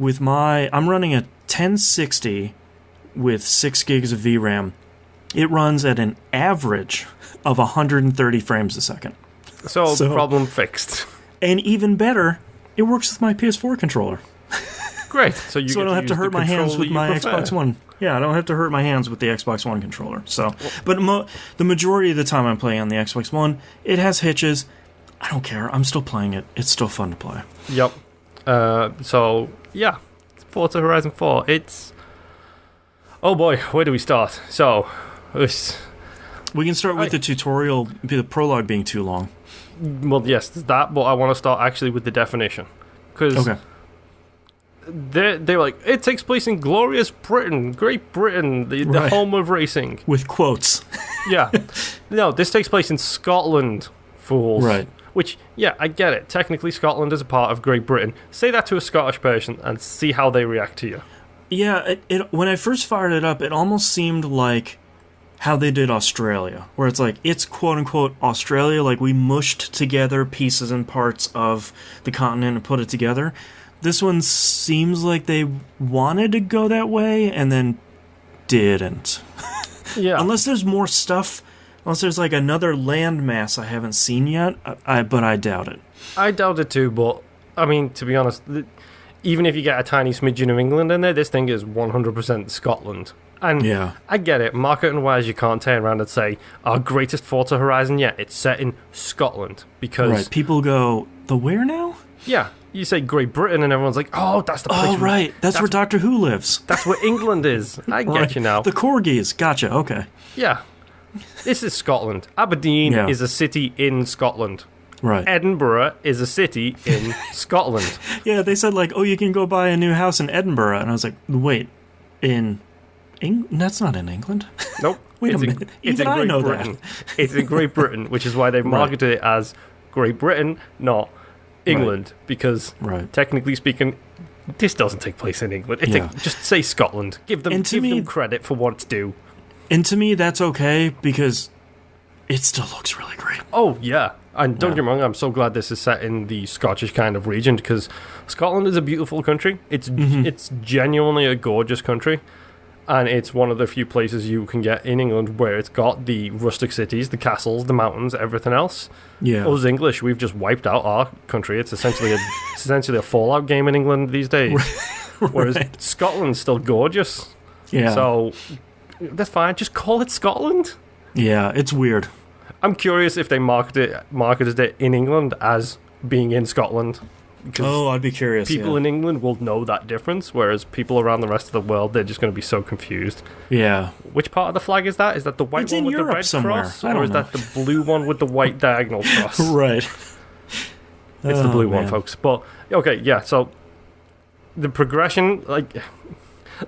I'm running a 1060 with 6 gigs of VRAM. It runs at an average of 130 frames a second. So problem fixed. And even better, it works with my PS4 controller. Great. So I don't have to hurt my hands with my Xbox One. Yeah, I don't have to hurt my hands with the Xbox One controller. But the majority of the time I'm playing on the Xbox One, it has hitches. I don't care. I'm still playing it. It's still fun to play. Yep. Forza Horizon 4, it's... Oh boy, where do we start? So, we can start with the tutorial, the prologue being too long. Well, yes, there's that, but I want to start actually with the definition. Because they're like, it takes place in glorious Britain, Great Britain, the home of racing. With quotes. Yeah. No, this takes place in Scotland, fools. Right. Which, I get it. Technically, Scotland is a part of Great Britain. Say that to a Scottish person and see how they react to you. Yeah, when I first fired it up, it almost seemed like how they did Australia, where it's like, it's quote-unquote Australia, like we mushed together pieces and parts of the continent and put it together. This one seems like they wanted to go that way and then didn't. Yeah. Unless there's more stuff... Unless there's like another landmass I haven't seen yet, but I doubt it. I doubt it too, but I mean, to be honest, even if you get a tiny smidgen of England in there, this thing is 100% Scotland. And I get it, marketing-wise, you can't turn around and say, our greatest Forza Horizon yet, it's set in Scotland. Because... Right, people go, the where now? Yeah, you say Great Britain and everyone's like, oh, that's the place. Oh, right, that's where Doctor Who lives. That's where England is. I get you now. The Corgis, gotcha, okay. Yeah. This is Scotland. Aberdeen is a city in Scotland. Right. Edinburgh is a city in Scotland. Yeah, they said, like, oh, you can go buy a new house in Edinburgh. And I was like, wait, in England? That's not in England. Nope. Wait a minute. Even I know that. It's in Great Britain, which is why they've marketed it as Great Britain, not England. Because, technically speaking, this doesn't take place in England. Just say Scotland. Give them credit for what it's due. And to me, that's okay, because it still looks really great. Oh, yeah. And don't get me wrong, I'm so glad this is set in the Scottish kind of region, because Scotland is a beautiful country. It's genuinely a gorgeous country, and it's one of the few places you can get in England where it's got the rustic cities, the castles, the mountains, everything else. Yeah. Us English, we've just wiped out our country. It's essentially a Fallout game in England these days. Whereas Scotland's still gorgeous. Yeah. So that's fine. Just call it Scotland. Yeah, it's weird. I'm curious if they marketed it in England as being in Scotland. I'd be curious. People in England will know that difference, whereas people around the rest of the world, they're just going to be so confused. Yeah. Which part of the flag is that? Is that the white one with the red cross? Or is that the blue one with the white diagonal cross? Right. It's the blue one, folks. But, okay, yeah, so the progression, like...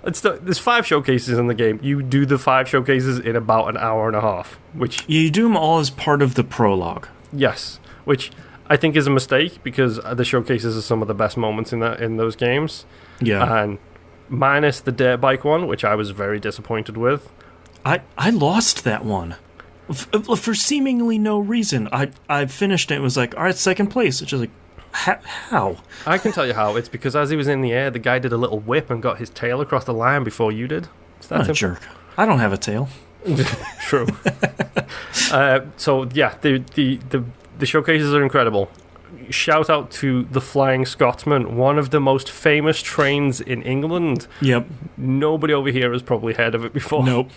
there's 5 showcases in the game. You do the 5 showcases in about an hour and a half, which... You do them all as part of the prologue. Yes, which I think is a mistake, because the showcases are some of the best moments in those games. Yeah. And minus the dirt bike one, which I was very disappointed with. I lost that one. For seemingly no reason. I finished it and was like, alright, second place. It's just like, how? I can tell you how. It's because as he was in the air, the guy did a little whip and got his tail across the line before you did. What a jerk. I don't have a tail. True. So, yeah, the showcases are incredible. Shout out to the Flying Scotsman, one of the most famous trains in England. Yep. Nobody over here has probably heard of it before. Nope.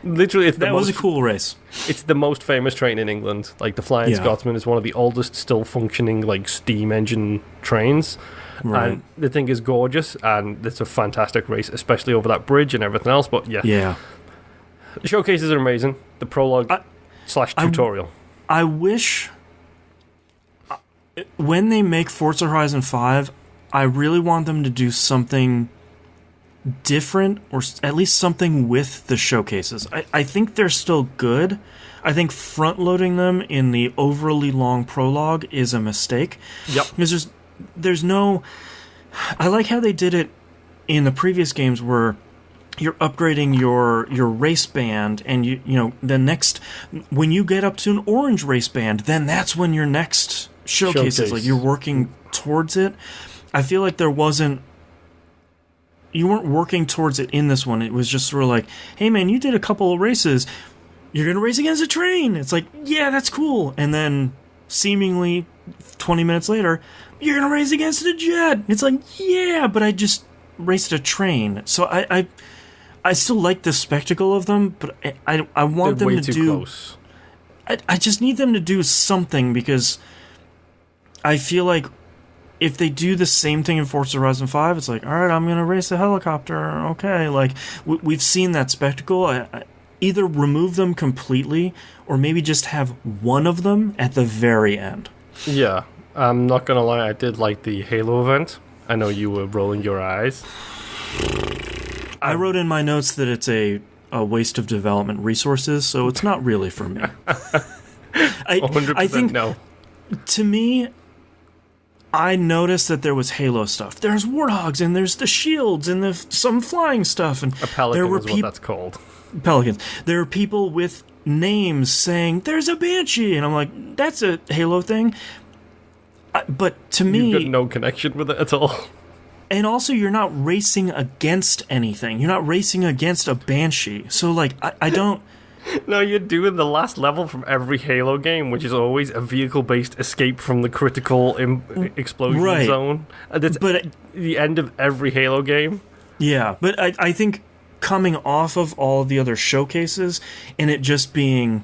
That was a cool race. It's the most famous train in England. Like, the Flying Scotsman is one of the oldest still functioning, like, steam engine trains. Right. And the thing is gorgeous, and it's a fantastic race, especially over that bridge and everything else. But yeah. The showcases are amazing. The prologue / tutorial. I wish when they make Forza Horizon 5, I really want them to do something different, or at least something with the showcases. I think they're still good. I think front-loading them in the overly long prologue is a mistake. Yep. Because there's no... I like how they did it in the previous games where you're upgrading your race band, and you know the next... When you get up to an orange race band, then that's when your next showcase is. Like, you're working towards it. I feel like there wasn't... You weren't working towards it in this one. It was just sort of like, hey man, you did a couple of races. You're going to race against a train. It's like, yeah, that's cool. And then seemingly 20 minutes later, you're going to race against a jet. It's like, yeah, but I just raced a train. So I still like the spectacle of them, but I want them to do... Close. I just need them to do something, because I feel like if they do the same thing in Forza Horizon 5, it's like, all right, I'm going to race a helicopter. Okay, like, we've seen that spectacle. Either remove them completely, or maybe just have one of them at the very end. Yeah, I'm not going to lie, I did like the Halo event. I know you were rolling your eyes. I wrote in my notes that it's a waste of development resources, so it's not really for me. 100% I think, no. To me... I noticed that there was Halo stuff. There's warthogs, and there's the shields, and there's some flying stuff. And a pelican there were is what that's called. Pelicans. There are people with names saying, there's a Banshee. And I'm like, that's a Halo thing. But to me... You've got no connection with it at all. And also, you're not racing against anything. You're not racing against a Banshee. So, like, I don't... No, you're doing the last level from every Halo game, which is always a vehicle-based escape from the critical explosion zone. And that's the end of every Halo game. Yeah, but I think coming off of all the other showcases and it just being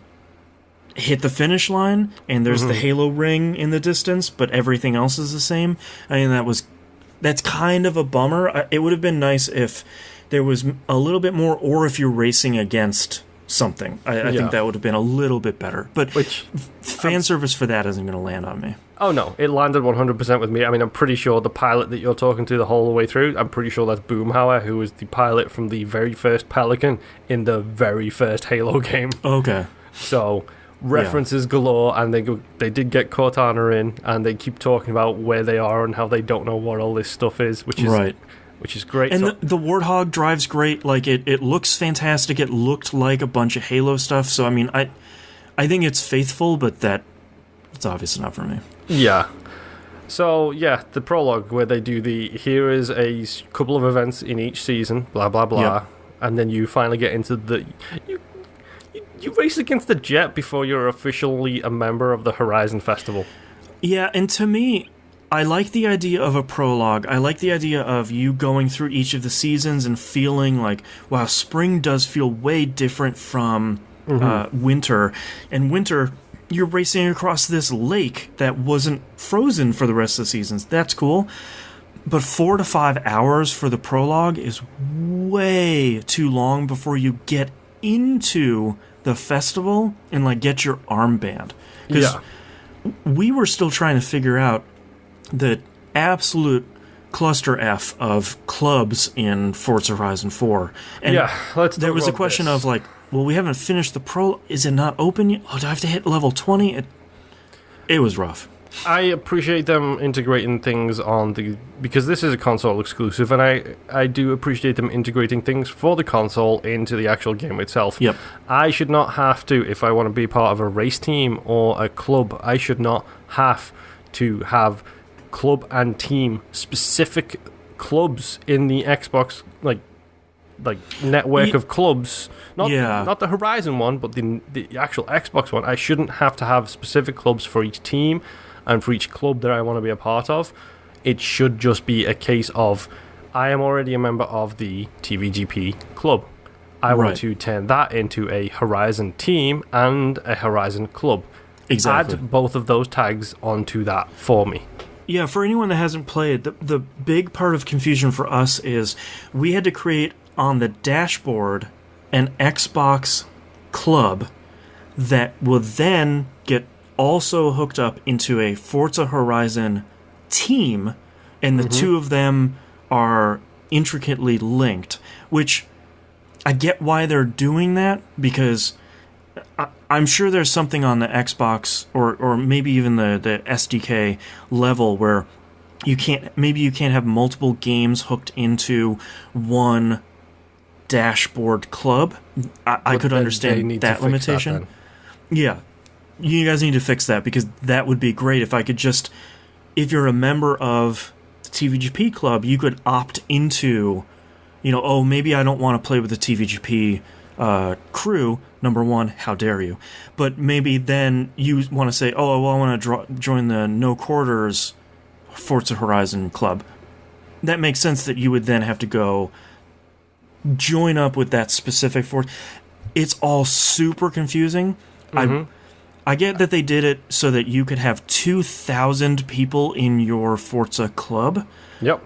hit the finish line and there's the Halo ring in the distance, but everything else is the same. I mean, that's kind of a bummer. It would have been nice if there was a little bit more, or if you're racing against something. I think that would have been a little bit better. But fan service for that isn't going to land on me. Oh, no. It landed 100% with me. I mean, I'm pretty sure the pilot that you're talking to the whole way through, I'm pretty sure that's Boomhauer, who was the pilot from the very first Pelican in the very first Halo game. Okay. So, references galore, and they did get Cortana in, and they keep talking about where they are and how they don't know what all this stuff is, which is great. And the Warthog drives great. Like, it looks fantastic. It looked like a bunch of Halo stuff. So, I mean, I think it's faithful, but it's obviously not for me. Yeah. So, yeah, the prologue where they do here is a couple of events in each season, blah, blah, blah, and then you finally get into you race against the jet before you're officially a member of the Horizon Festival. Yeah, and to me, I like the idea of a prologue. I like the idea of you going through each of the seasons and feeling like, wow, spring does feel way different from winter. And winter, you're racing across this lake that wasn't frozen for the rest of the seasons. That's cool. But 4 to 5 hours for the prologue is way too long before you get into the festival and like get your armband. Because we were still trying to figure out the absolute cluster F of clubs in Forza Horizon 4. And there was a question of like, well, we haven't finished the pro. Is it not open yet? Oh, do I have to hit level 20? It was rough. I appreciate them integrating things because this is a console exclusive, and I do appreciate them integrating things for the console into the actual game itself. Yep. I should not have to, if I want to be part of a race team or a club, I should not have to have club and team specific clubs in the Xbox like network of clubs. Not the Horizon one, but the actual Xbox one. I shouldn't have to have specific clubs for each team and for each club that I want to be a part of. It should just be a case of, I am already a member of the TVGP club. I want to turn that into a Horizon team and a Horizon club. Exactly. Add both of those tags onto that for me. Yeah, for anyone that hasn't played, the big part of confusion for us is we had to create on the dashboard an Xbox club that will then get also hooked up into a Forza Horizon team, and the two of them are intricately linked, which I get why they're doing that, because I'm sure there's something on the Xbox or maybe even the SDK level where you can't have multiple games hooked into one dashboard club. I could understand that limitation. Yeah. You guys need to fix that, because that would be great if I could just, if you're a member of the TVGP club, you could opt into, maybe I don't want to play with the TVGP crew. Number one, how dare you? But maybe then you want to say, I want to join the No Quarters Forza Horizon club. That makes sense that you would then have to go join up with that specific Forza. It's all super confusing. I get that they did it so that you could have 2,000 people in your Forza club. Yep.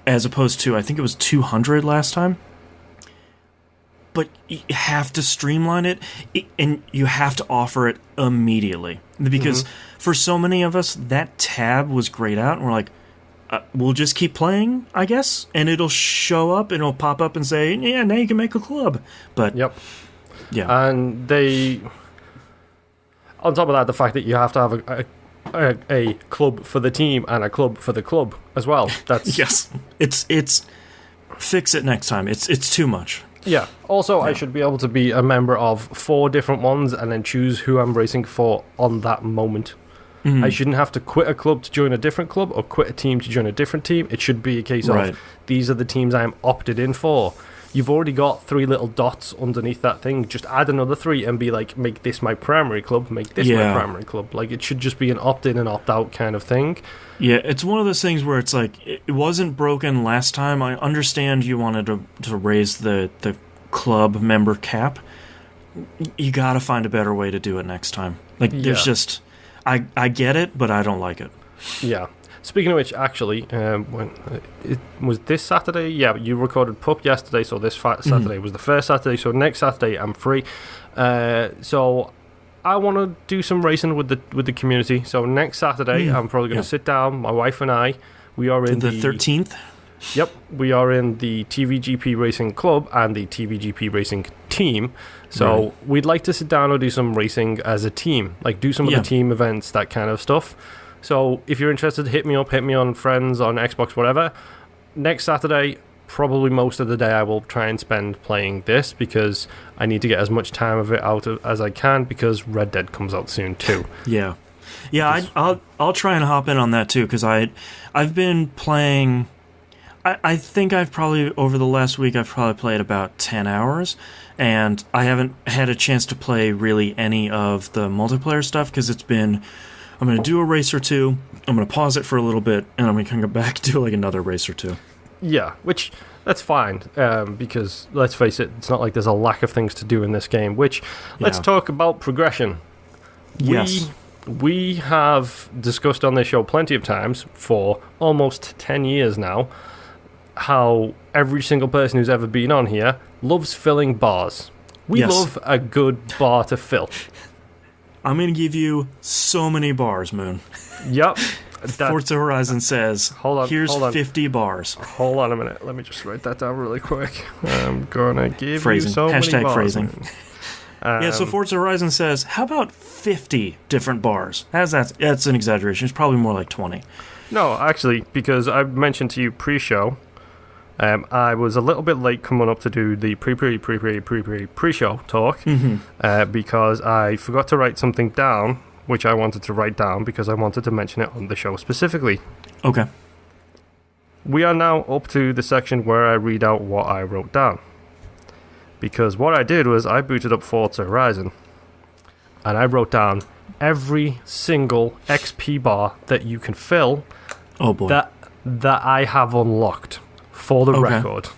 As opposed to, I think it was 200 last time. But you have to streamline it, and you have to offer it immediately. Because for so many of us, that tab was grayed out, and we're like, we'll just keep playing, I guess, and it'll show up, and it'll pop up and say, yeah, now you can make a club. But yeah. And on top of that, the fact that you have to have a club for the team and a club for the club as well. That's yes. It's fix it next time. It's too much. Yeah. Also, I should be able to be a member of 4 different ones and then choose who I'm racing for on that moment. I shouldn't have to quit a club to join a different club or quit a team to join a different team. It should be a case of, these are the teams I'm opted in for. you've already got 3 little dots underneath that thing. Just add another 3 and be like, make this my primary club, make this my primary club. Like, it should just be an opt-in and opt-out kind of thing. Yeah, it's one of those things where it's like, it wasn't broken last time. I understand you wanted to raise the club member cap. You gotta find a better way to do it next time. Like, there's just... I get it, but I don't like it. Yeah. Speaking of which, actually, when it was this Saturday. Yeah, you recorded Pup yesterday, so this Saturday was the first Saturday. So next Saturday, I'm free. So I want to do some racing with the community. So next Saturday, I'm probably going to sit down. My wife and I, we are in the 13th. Yep, we are in the TVGP Racing Club and the TVGP Racing Team. So we'd like to sit down and do some racing as a team, like do some of the team events, that kind of stuff. So if you're interested, hit me up, hit me on Friends, on Xbox, whatever. Next Saturday, probably most of the day I will try and spend playing this, because I need to get as much time of it out as I can, because Red Dead comes out soon too. Yeah, I'll try and hop in on that too, because I've been playing. I think I've probably, over the last week, I've probably played about 10 hours, and I haven't had a chance to play really any of the multiplayer stuff, because it's been, I'm going to do a race or two, I'm going to pause it for a little bit, and I'm going to come back to do like another race or two. Yeah, which, that's fine, because, let's face it, it's not like there's a lack of things to do in this game, which, let's talk about progression. Yes. We have discussed on this show plenty of times, for almost 10 years now, how every single person who's ever been on here loves filling bars. We love a good bar to fill. I'm going to give you so many bars, Moon. Yep. Forza Horizon says, here's 50 bars. Hold on a minute. Let me just write that down really quick. I'm going to give phrasing. You so many bars. Phrasing. So Forza Horizon says, how about 50 different bars? That's an exaggeration. It's probably more like 20. No, actually, because I mentioned to you pre-show, I was a little bit late coming up to do the pre-show talk, because I forgot to write something down, which I wanted to write down because I wanted to mention it on the show specifically. Okay. We are now up to the section where I read out what I wrote down. Because what I did was I booted up Forza Horizon, and I wrote down every single XP bar that you can fill that I have unlocked. For the record.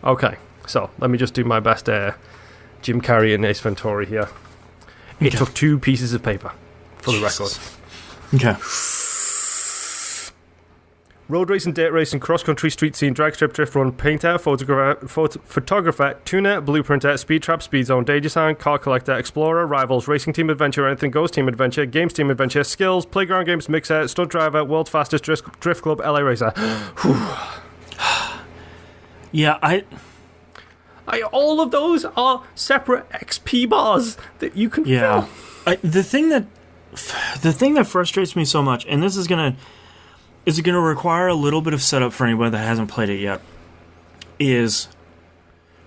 Okay, so let me just do my best Jim Carrey and Ace Ventura here. It took 2 pieces of paper, for the record. Okay. Road racing, dirt racing, cross-country, street scene, drag strip, drift run, painter, photographer, tuner, blueprinter, speed trap, speed zone, day design, car collector, explorer, rivals, racing team adventure, anything goes team adventure, games team adventure, skills, playground games, mixer, stunt driver, world's fastest drift club, LA racer. Yeah, all of those are separate XP bars that you can fill. The thing that frustrates me so much, and this is gonna require a little bit of setup for anyone that hasn't played it yet, is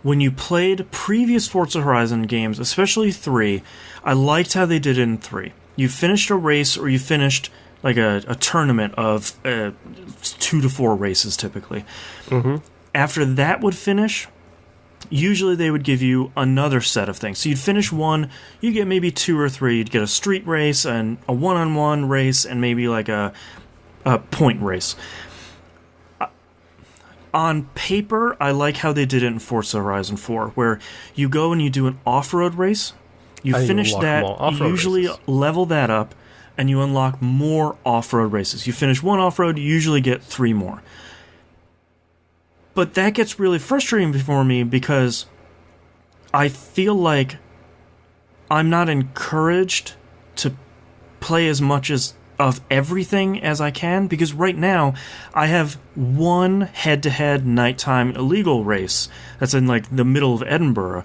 when you played previous Forza Horizon games, especially 3, I liked how they did it in 3. You finished a race, or you finished like a tournament of 2 to 4 races typically. After that would finish, usually they would give you another set of things. So you'd finish one, you'd get maybe 2 or 3. You'd get a street race and a one-on-one race and maybe like a point race. On paper, I like how they did it in Forza Horizon 4, where you go and you do an off-road race. You finish that, you usually level that up, and you unlock more off-road races. You finish one off-road, you usually get 3 more. But that gets really frustrating for me because I feel like I'm not encouraged to play as much of everything as I can, because right now I have one head-to-head nighttime illegal race that's in like the middle of Edinburgh.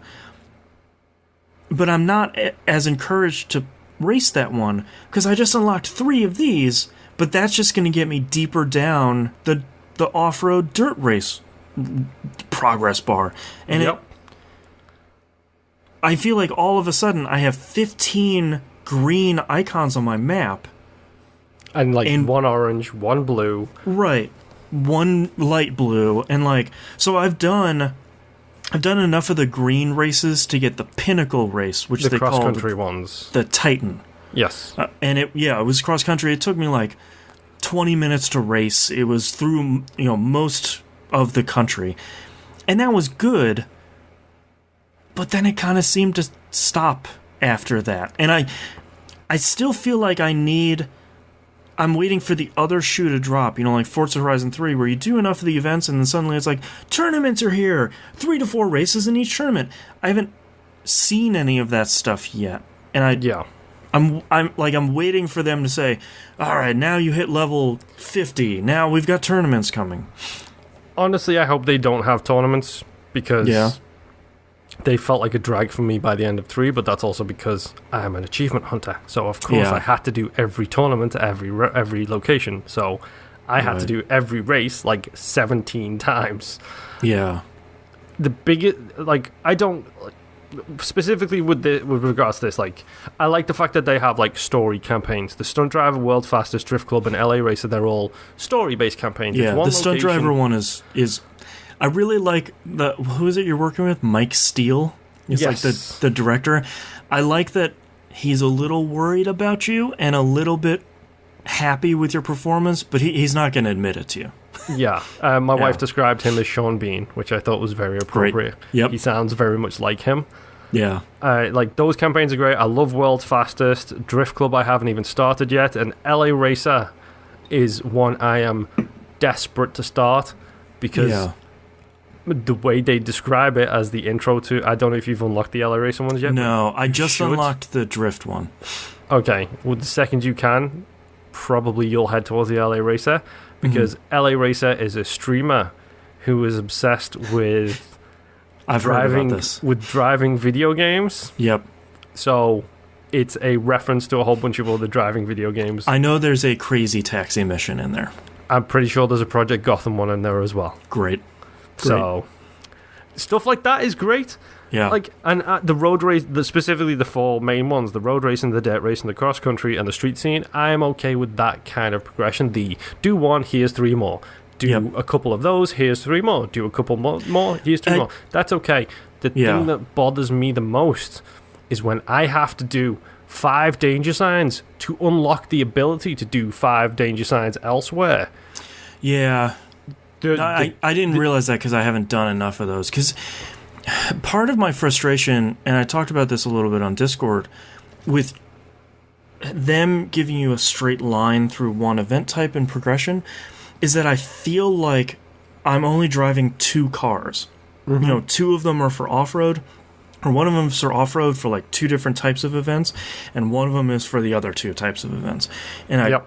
But I'm not as encouraged to race that one because I just unlocked 3 of these, but that's just going to get me deeper down the off-road dirt race progress bar. And I feel like all of a sudden I have 15 green icons on my map. And one orange, one blue. Right. One light blue. And so I've done I've done enough of the green races to get the pinnacle race, which they call cross-country ones. The Titan. Yes. And it was cross-country. It took me like 20 minutes to race. It was through, most of the country. And that was good, but then it kind of seemed to stop after that. And I still feel like I'm waiting for the other shoe to drop, like Forza Horizon 3, where you do enough of the events and then suddenly it's like, tournaments are here! 3 to 4 races in each tournament. I haven't seen any of that stuff yet. And I'm waiting for them to say, alright, now you hit level 50, now we've got tournaments coming. Honestly, I hope they don't have tournaments, because they felt like a drag for me by the end of 3, but that's also because I am an achievement hunter. So, of course, I had to do every tournament at every location. So, I had to do every race, 17 times. Yeah. The biggest... I don't... Specifically with regards to this, I like the fact that they have, story campaigns. The Stunt Driver, World Fastest, Drift Club, and LA Racer, they're all story-based campaigns. Yeah, the Stunt Driver one is I really like who is it you're working with? Mike Steele? He's the director. I like that he's a little worried about you and a little bit happy with your performance, but he's not going to admit it to you. Yeah. My wife described him as Sean Bean, which I thought was very appropriate. Great. Yep. He sounds very much like him. Yeah. Those campaigns are great. I love World Fastest. Drift Club I haven't even started yet, and LA Racer is one I am desperate to start, because the way they describe it as the intro to... I don't know if you've unlocked the LA Racer ones yet. No, I just unlocked the Drift one. Okay, well, the second you can, probably you'll head towards the LA Racer, because LA Racer is a streamer who is obsessed with driving video games. Yep. So it's a reference to a whole bunch of other driving video games. I know there's a Crazy Taxi mission in there. I'm pretty sure there's a Project Gotham one in there as well. Great. So stuff like that is great. Yeah. And the road race, specifically the 4 main ones, the road racing, the dirt racing, the cross country, and the street scene, I'm okay with that kind of progression. Do 1, here's 3 more. Do a couple of those, here's 3 more. Do a couple more, here's 2 more. That's okay. The thing that bothers me the most is when I have to do 5 danger signs to unlock the ability to do 5 danger signs elsewhere. Yeah. I didn't realize that because I haven't done enough of those. Because part of my frustration, and I talked about this a little bit on Discord, with them giving you a straight line through one event type in progression, is that I feel like I'm only driving 2 cars. 2 of them are for off-road, or one of them is for off-road for 2 different types of events, and one of them is for the other 2 types of events. And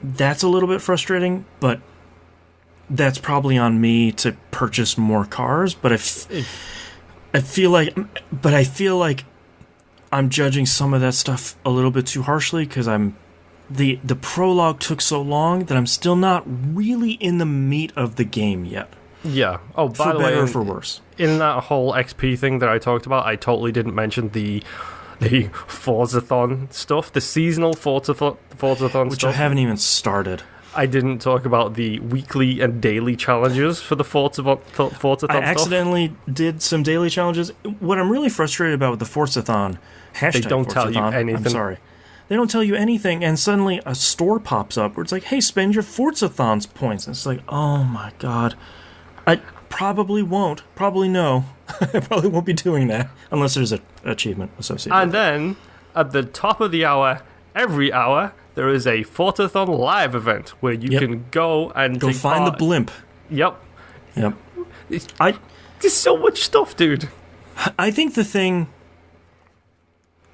that's a little bit frustrating, but that's probably on me to purchase more cars. But I feel like I'm judging some of that stuff a little bit too harshly, because the prologue took so long that I'm still not really in the meat of the game yet. Yeah. Oh, by the way, for better or for worse. In that whole XP thing that I talked about, I totally didn't mention the Forzathon stuff, the seasonal Forzathon stuff. Which I haven't even started. I didn't talk about the weekly and daily challenges for the Forzathon stuff. I accidentally did some daily challenges. What I'm really frustrated about with the Forzathon, they don't tell you anything. I'm sorry. They don't tell you anything, and suddenly a store pops up where it's like, hey, spend your Forzathon's points. And it's like, oh my god. I probably won't. Probably no. I probably won't be doing that unless there's an achievement associated with it. And then, at the top of the hour, every hour, there is a Forzathon live event where you can go and go find the blimp. Yep. There's so much stuff, dude. I think the thing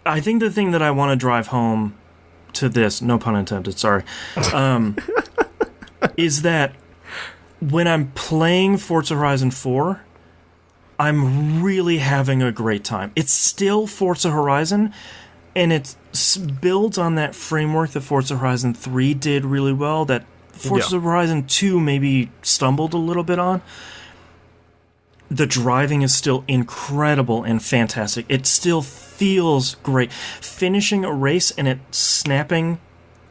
that I want to drive home to this, no pun intended, sorry, is that when I'm playing Forza Horizon 4, I'm really having a great time. It's still Forza Horizon, and it builds on that framework that Forza Horizon 3 did really well, that Forza Horizon 2 maybe stumbled a little bit on. The driving is still incredible and fantastic. It still feels great. Finishing a race and it snapping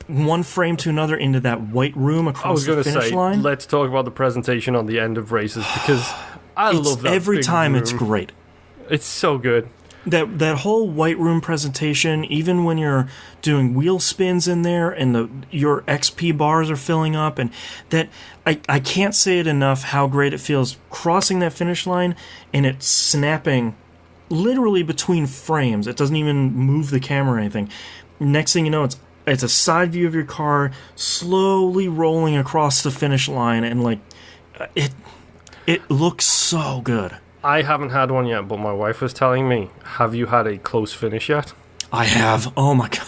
one frame to another into that white room across the finish line. Let's talk about the presentation on the end of races, because I love that every big time. room. It's great. It's so good. That whole white room presentation, even when you're doing wheel spins in there and your XP bars are filling up, and that I can't say it enough how great it feels crossing that finish line and it snapping literally between frames. It doesn't even move the camera or anything. Next thing you know, it's a side view of your car slowly rolling across the finish line, and like it looks so good. I haven't had one yet, but my wife was telling me, have you had a close finish yet? I have. Oh my god.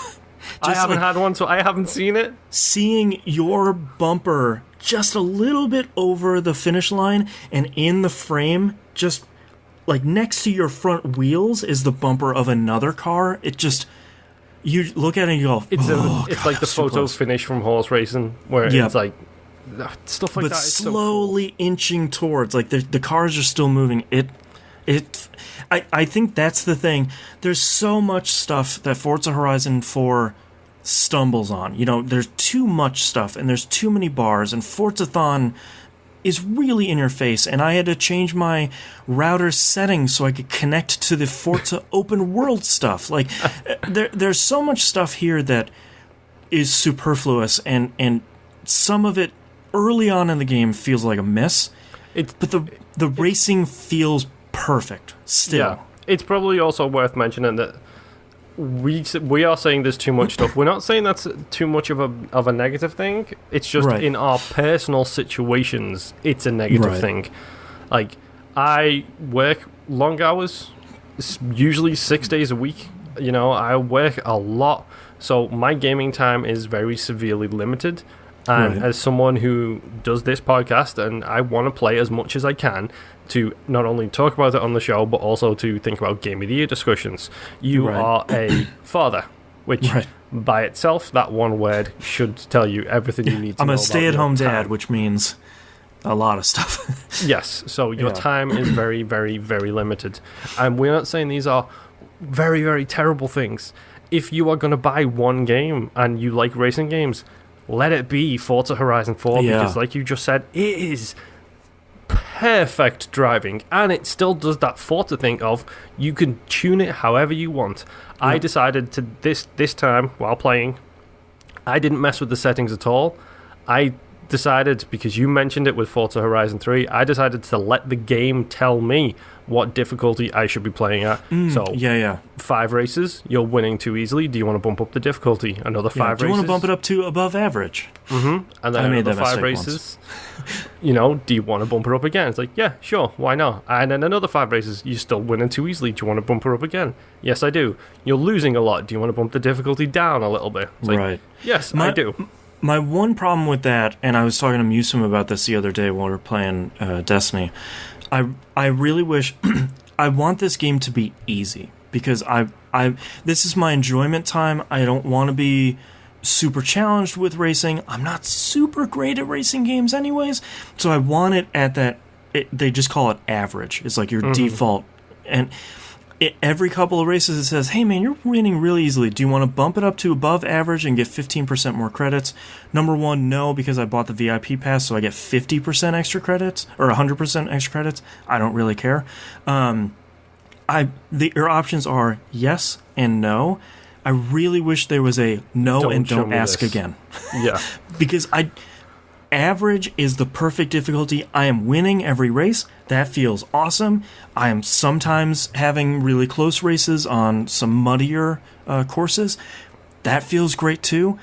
I haven't had one, so I haven't seen it. Seeing your bumper just a little bit over the finish line and in the frame, just like next to your front wheels is the bumper of another car. It just, you look at it and you go, it's God, like the photo close. Finish from horse racing, where it's like, stuff like but that is slowly so cool. inching towards, like the cars are still moving. I think that's the thing. There's so much stuff that Forza Horizon 4 stumbles on. You know, there's too much stuff and there's too many bars, and Forzathon is really in your face, and I had to change my router settings so I could connect to the Forza open world stuff. Like there's so much stuff here that is superfluous, and some of it early on in the game feels like a miss, but the racing feels perfect still. Yeah, it's probably also worth mentioning that we are saying there's too much stuff. We're not saying that's too much of a negative thing. It's just in our personal situations, it's a negative thing. Like, I work long hours, usually 6 days a week. You know, I work a lot, so my gaming time is very severely limited. And as someone who does this podcast, and I want to play as much as I can to not only talk about it on the show, but also to think about Game of the Year discussions, you are a father, which by itself, that one word should tell you everything you need to know. I'm a stay-at-home dad, time. Which means a lot of stuff. Yes, so your time is very, very, very limited. And we're not saying these are very, very terrible things. If you are going to buy one game and you like racing games, let it be Forza Horizon 4, because like you just said, it is perfect driving, and it still does that Forza thing of you can tune it however you want. I decided to this time while playing, I didn't mess with the settings at all. I decided, because you mentioned it with Forza Horizon 3, I decided to let the game tell me what difficulty I should be playing at. 5 races, you're winning too easily. Do you want to bump up the difficulty? Another 5 races. Do you want to bump it up to above average? And then another 5 races. You know, do you want to bump her up again? It's like, yeah, sure, why not? And then another 5 races, you're still winning too easily. Do you want to bump her up again? Yes, I do. You're losing a lot. Do you want to bump the difficulty down a little bit? It's like, yes, I do. My one problem with that, and I was talking to Musum about this the other day while we were playing Destiny, I really wish I want this game to be easy, because this is my enjoyment time. I don't want to be super challenged with racing. I'm not super great at racing games anyways, so I want it at that. They just call it average. It's like your default, and every couple of races it says, hey man, you're winning really easily. Do you want to bump it up to above average and get 15% more credits? Number one, no, because I bought the VIP pass, so I get 50% extra credits, or 100% extra credits. I don't really care. Your options are yes and no. I really wish there was a no and don't ask again. Yeah. Because average is the perfect difficulty. I am winning every race. That feels awesome. I am sometimes having really close races on some muddier courses. That feels great too.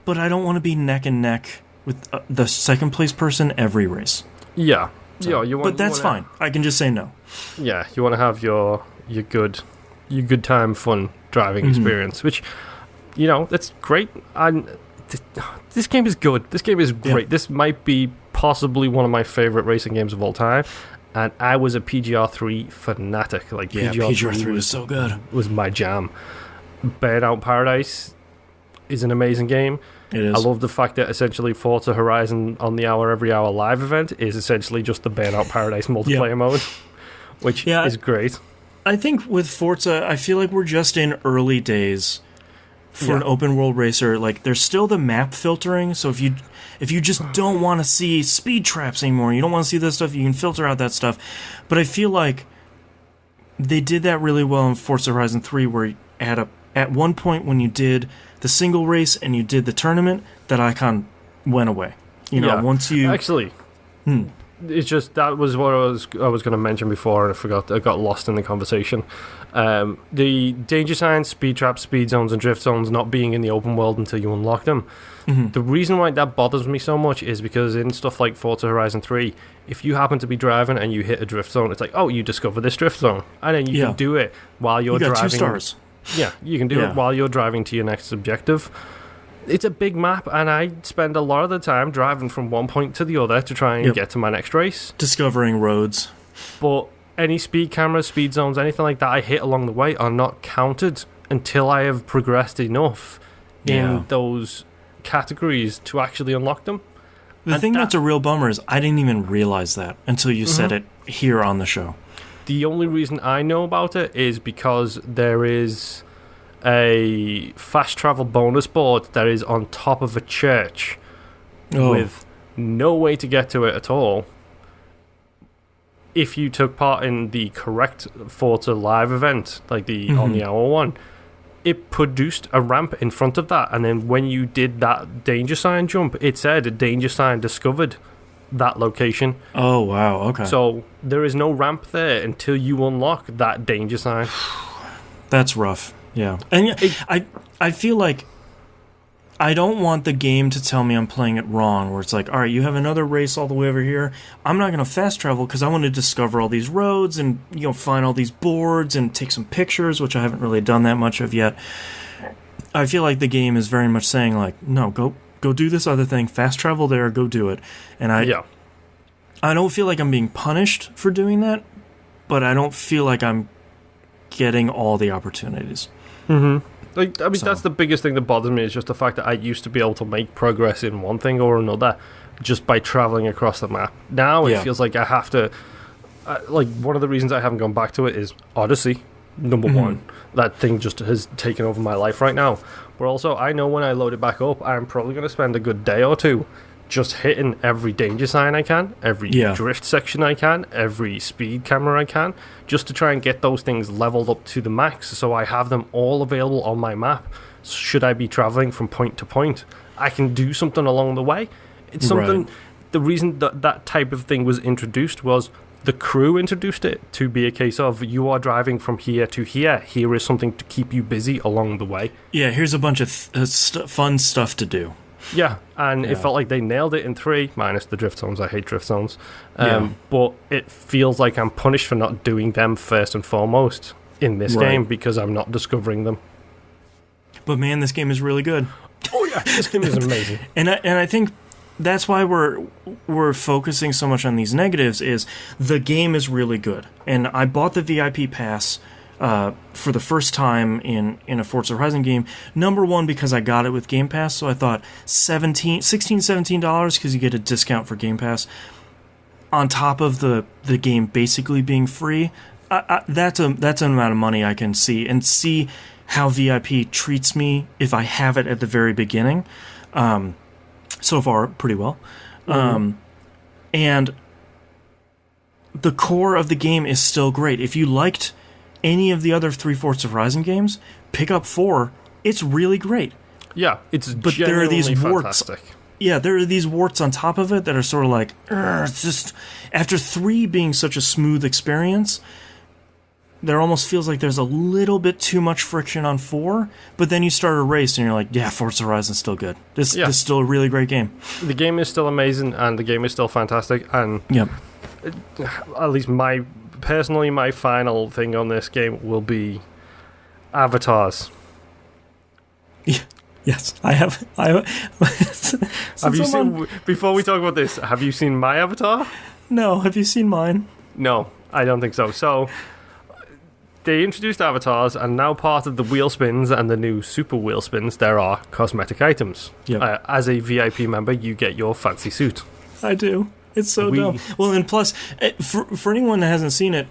But I don't want to be neck and neck with the second place person every race. Yeah. So, yeah, but that's fine. I can just say no. Yeah, you want to have your good time, fun driving experience, which, you know, that's great. And this game is good. This game is great. This might be possibly one of my favorite racing games of all time. And I was a PGR3 fanatic. Like, PGR3 was so good. Was my jam. Burnout Paradise is an amazing game. It is. I love the fact that essentially Forza Horizon on the Hour Every Hour live event is essentially just the Burnout Paradise multiplayer mode, which is great. I think with Forza, I feel like we're just in early days for an open world racer. Like, there's still the map filtering, so if you just don't want to see speed traps anymore, you don't want to see this stuff, you can filter out that stuff. But I feel like they did that really well in Forza Horizon 3, where at one point when you did the single race and you did the tournament, that icon went away. Once you... Actually, it's just, that was what I was going to mention before, and I forgot. I got lost in the conversation. The danger signs, speed traps, speed zones, and drift zones not being in the open world until you unlock them. Mm-hmm. The reason why that bothers me so much is because in stuff like Forza Horizon 3, if you happen to be driving and you hit a drift zone, it's like, oh, you discover this drift zone, and then you can do it while you're driving. 2 stars. Yeah, you can do it while you're driving to your next objective. It's a big map, and I spend a lot of the time driving from one point to the other to try and get to my next race. Discovering roads. But any speed cameras, speed zones, anything like that I hit along the way are not counted until I have progressed enough in those categories to actually unlock them. The thing that's a real bummer is I didn't even realize that until you said it here on the show. The only reason I know about it is because there is a fast travel bonus board that is on top of a church with no way to get to it at all. If you took part in the correct Forza Live event, like the on the hour one, it produced a ramp in front of that, and then when you did that danger sign jump, it said a danger sign discovered that location. Oh, wow, okay. So there is no ramp there until you unlock that danger sign. That's rough, yeah. And I feel like I don't want the game to tell me I'm playing it wrong, where it's like, all right, you have another race all the way over here. I'm not going to fast travel because I want to discover all these roads and find all these boards and take some pictures, which I haven't really done that much of yet. I feel like the game is very much saying, like, no, go do this other thing, fast travel there, go do it. And I don't feel like I'm being punished for doing that, but I don't feel like I'm getting all the opportunities. Mm-hmm. That's the biggest thing that bothers me, is just the fact that I used to be able to make progress in one thing or another just by traveling across the map. Now it feels like I have to... one of the reasons I haven't gone back to it is Odyssey, number one. That thing just has taken over my life right now. But also, I know when I load it back up, I'm probably going to spend a good day or two just hitting every danger sign I can, every drift section I can, every speed camera I can, just to try and get those things leveled up to the max, so I have them all available on my map. Should I be traveling from point to point, I can do something along the way. It's something... Right. The reason that type of thing was introduced was the crew introduced it to be a case of, you are driving from here to here. Here is something to keep you busy along the way. Yeah, here's a bunch of fun stuff to do. Yeah, and it felt like they nailed it in 3, minus the drift zones. I hate drift zones. But it feels like I'm punished for not doing them first and foremost in this game because I'm not discovering them. But man, this game is really good. Oh yeah, this game is amazing. And I think that's why we're focusing so much on these negatives, is the game is really good. And I bought the VIP pass for the first time in a Forza Horizon game. Number one, because I got it with Game Pass, so I thought $17 because you get a discount for Game Pass. On top of the game basically being free, that's an amount of money I can see how VIP treats me if I have it at the very beginning. So far, pretty well. And the core of the game is still great. If you liked any of the other 3 Forza Horizon games, pick up 4. It's really great. Yeah, but there are these warts. Yeah, there are these warts on top of it that are sort of like, it's just, after 3 being such a smooth experience, there almost feels like there's a little bit too much friction on 4, but then you start a race and you're like, yeah, Forza Horizon's still good. This is still a really great game. The game is still amazing, and the game is still fantastic, and at least my final thing on this game will be avatars. Yes, I have. Have you seen? Before we talk about this, have you seen my avatar? No. Have you seen mine? No, I don't think so. So they introduced avatars, and now part of the wheel spins and the new super wheel spins, there are cosmetic items. Yep. As a VIP member, you get your fancy suit. I do. It's so dumb. Well, and plus, for anyone that hasn't seen it,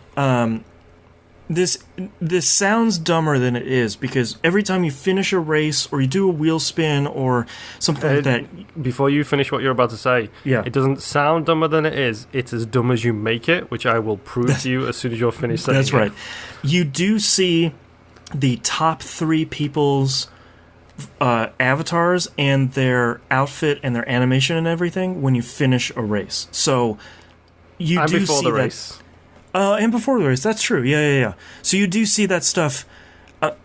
this sounds dumber than it is, because every time you finish a race or you do a wheel spin or something like that. Before you finish what you're about to say, it doesn't sound dumber than it is. It's as dumb as you make it, which I will prove to you as soon as you're finished saying That's right. You do see the top 3 people's avatars and their outfit and their animation and everything when you finish a race. So you do before see the that, race. And before the race, that's true. Yeah. So you do see that stuff.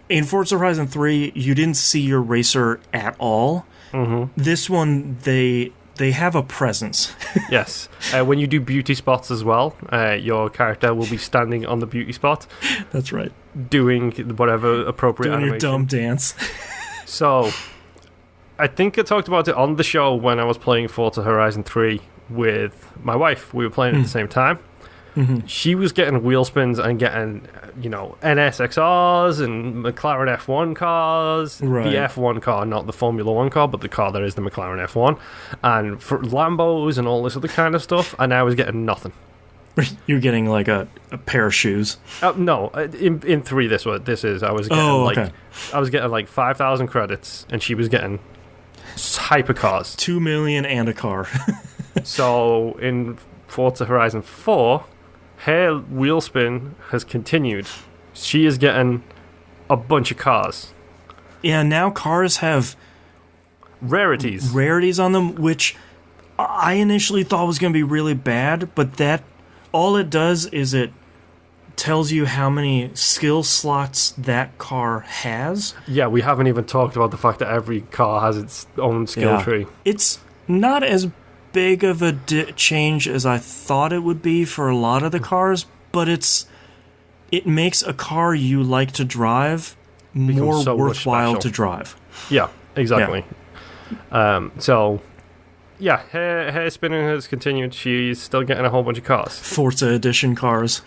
In Forza Horizon 3, you didn't see your racer at all. Mm-hmm. This one, they have a presence. Yes. When you do beauty spots as well, your character will be standing on the beauty spot. That's right. Doing whatever appropriate doing animation. Your dumb dance. So, I think I talked about it on the show when I was playing Forza Horizon 3 with my wife. We were playing at the same time. Mm-hmm. She was getting wheel spins and getting, NSXRs and McLaren F1 cars. Right. The F1 car, not the Formula 1 car, but the car that is the McLaren F1. And for Lambos and all this other kind of stuff. And I was getting nothing. You're getting like a pair of shoes. No, in 3 this is. I was getting I was getting like 5,000 credits, and she was getting hypercars. 2 million and a car. So in Forza Horizon 4, her wheel spin has continued. She is getting a bunch of cars. Yeah, now cars have rarities on them, which I initially thought was going to be really bad, but that all it does is it tells you how many skill slots that car has. Yeah, we haven't even talked about the fact that every car has its own skill tree. It's not as big of a change as I thought it would be for a lot of the cars, but it makes a car you like to drive more worthwhile to drive. Yeah, exactly. Yeah. Yeah, her spinning has continued. She's still getting a whole bunch of cars. Forza Edition cars.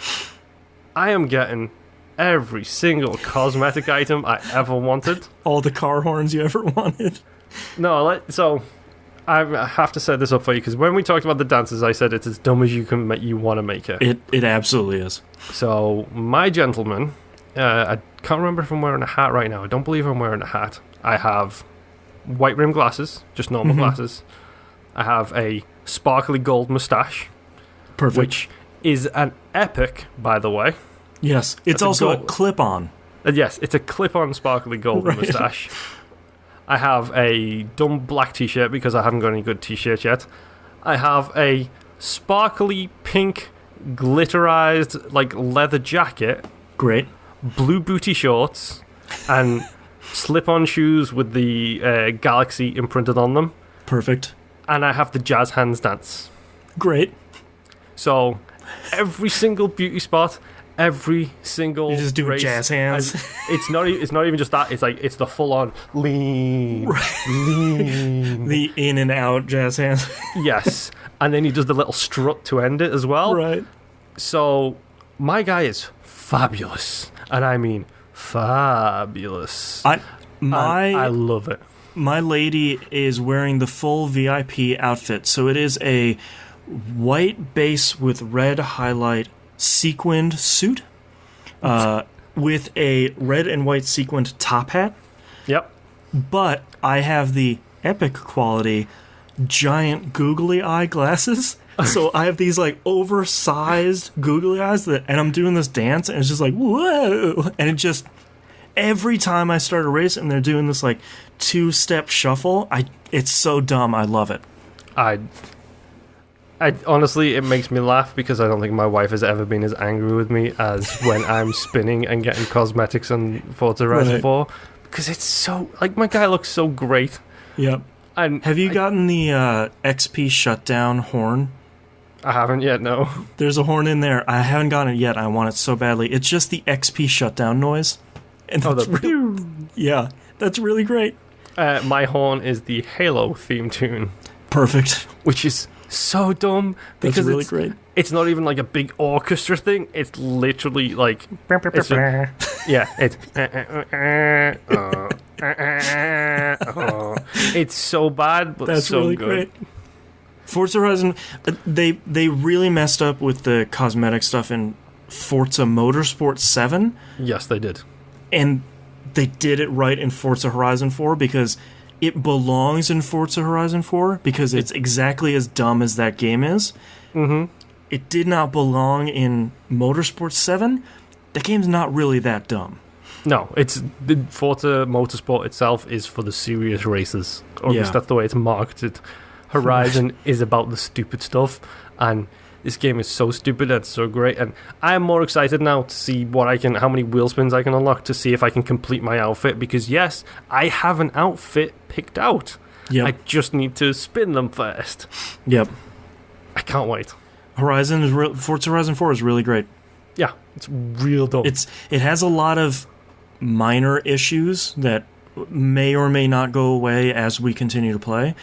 I am getting every single cosmetic item I ever wanted. All the car horns you ever wanted. No, so I have to set this up for you, because when we talked about the dances, I said it's as dumb as you want to make it. It absolutely is. So my gentleman, I can't remember if I'm wearing a hat right now. I don't believe I'm wearing a hat. I have white rim glasses, just normal glasses. I have a sparkly gold moustache. Perfect. Which is an epic, by the way. Yes, it's also a clip-on. Yes, it's a clip-on sparkly gold moustache. I have a dumb black t-shirt because I haven't got any good t-shirts yet. I have a sparkly pink glitterized like leather jacket. Great. Blue booty shorts and slip-on shoes with the Galaxy imprinted on them. Perfect. And I have the jazz hands dance. Great. So every single beauty spot, every single you just do race, jazz hands. It's not even just that. It's like it's the full on lean. The in and out jazz hands. Yes, and then he does the little strut to end it as well. Right. So my guy is fabulous, and I mean fabulous. I love it. My lady is wearing the full VIP outfit, so it is a white base with red highlight sequined suit with a red and white sequined top hat. Yep. But I have the epic quality giant googly eye glasses. So I have these like oversized googly eyes and I'm doing this dance and it's just like whoa, and it just every time I start a race and they're doing this like 2-step shuffle, it's so dumb. I love it. I honestly, it makes me laugh because I don't think my wife has ever been as angry with me as when I'm spinning and getting cosmetics on Forza Horizon 4. Because it's so, like, my guy looks so great. Yep. And have you gotten the XP shutdown horn? I haven't yet, no. There's a horn in there. I haven't gotten it yet. I want it so badly. It's just the XP shutdown noise. And yeah, that's really great. My horn is the Halo theme tune. Perfect. Which is so dumb because that's really great. It's not even like a big orchestra thing. It's literally like it's it's so bad, but that's so really good. Great. Forza Horizon, they really messed up with the cosmetic stuff in Forza Motorsport 7. Yes, they did. And they did it right in Forza Horizon 4 because it belongs in Forza Horizon 4 because it's exactly as dumb as that game is. Mm-hmm. It did not belong in Motorsport 7. The game's not really that dumb. No, it's the Forza Motorsport itself is for the serious races. Or at least that's the way it's marketed. Horizon is about the stupid stuff, and this game is so stupid and so great. And I'm more excited now to see how many wheel spins I can unlock to see if I can complete my outfit. Because yes, I have an outfit picked out. Yep. I just need to spin them first. Yep. I can't wait. Forza Horizon 4 is really great. Yeah, it's real dope. It has a lot of minor issues that may or may not go away as we continue to play,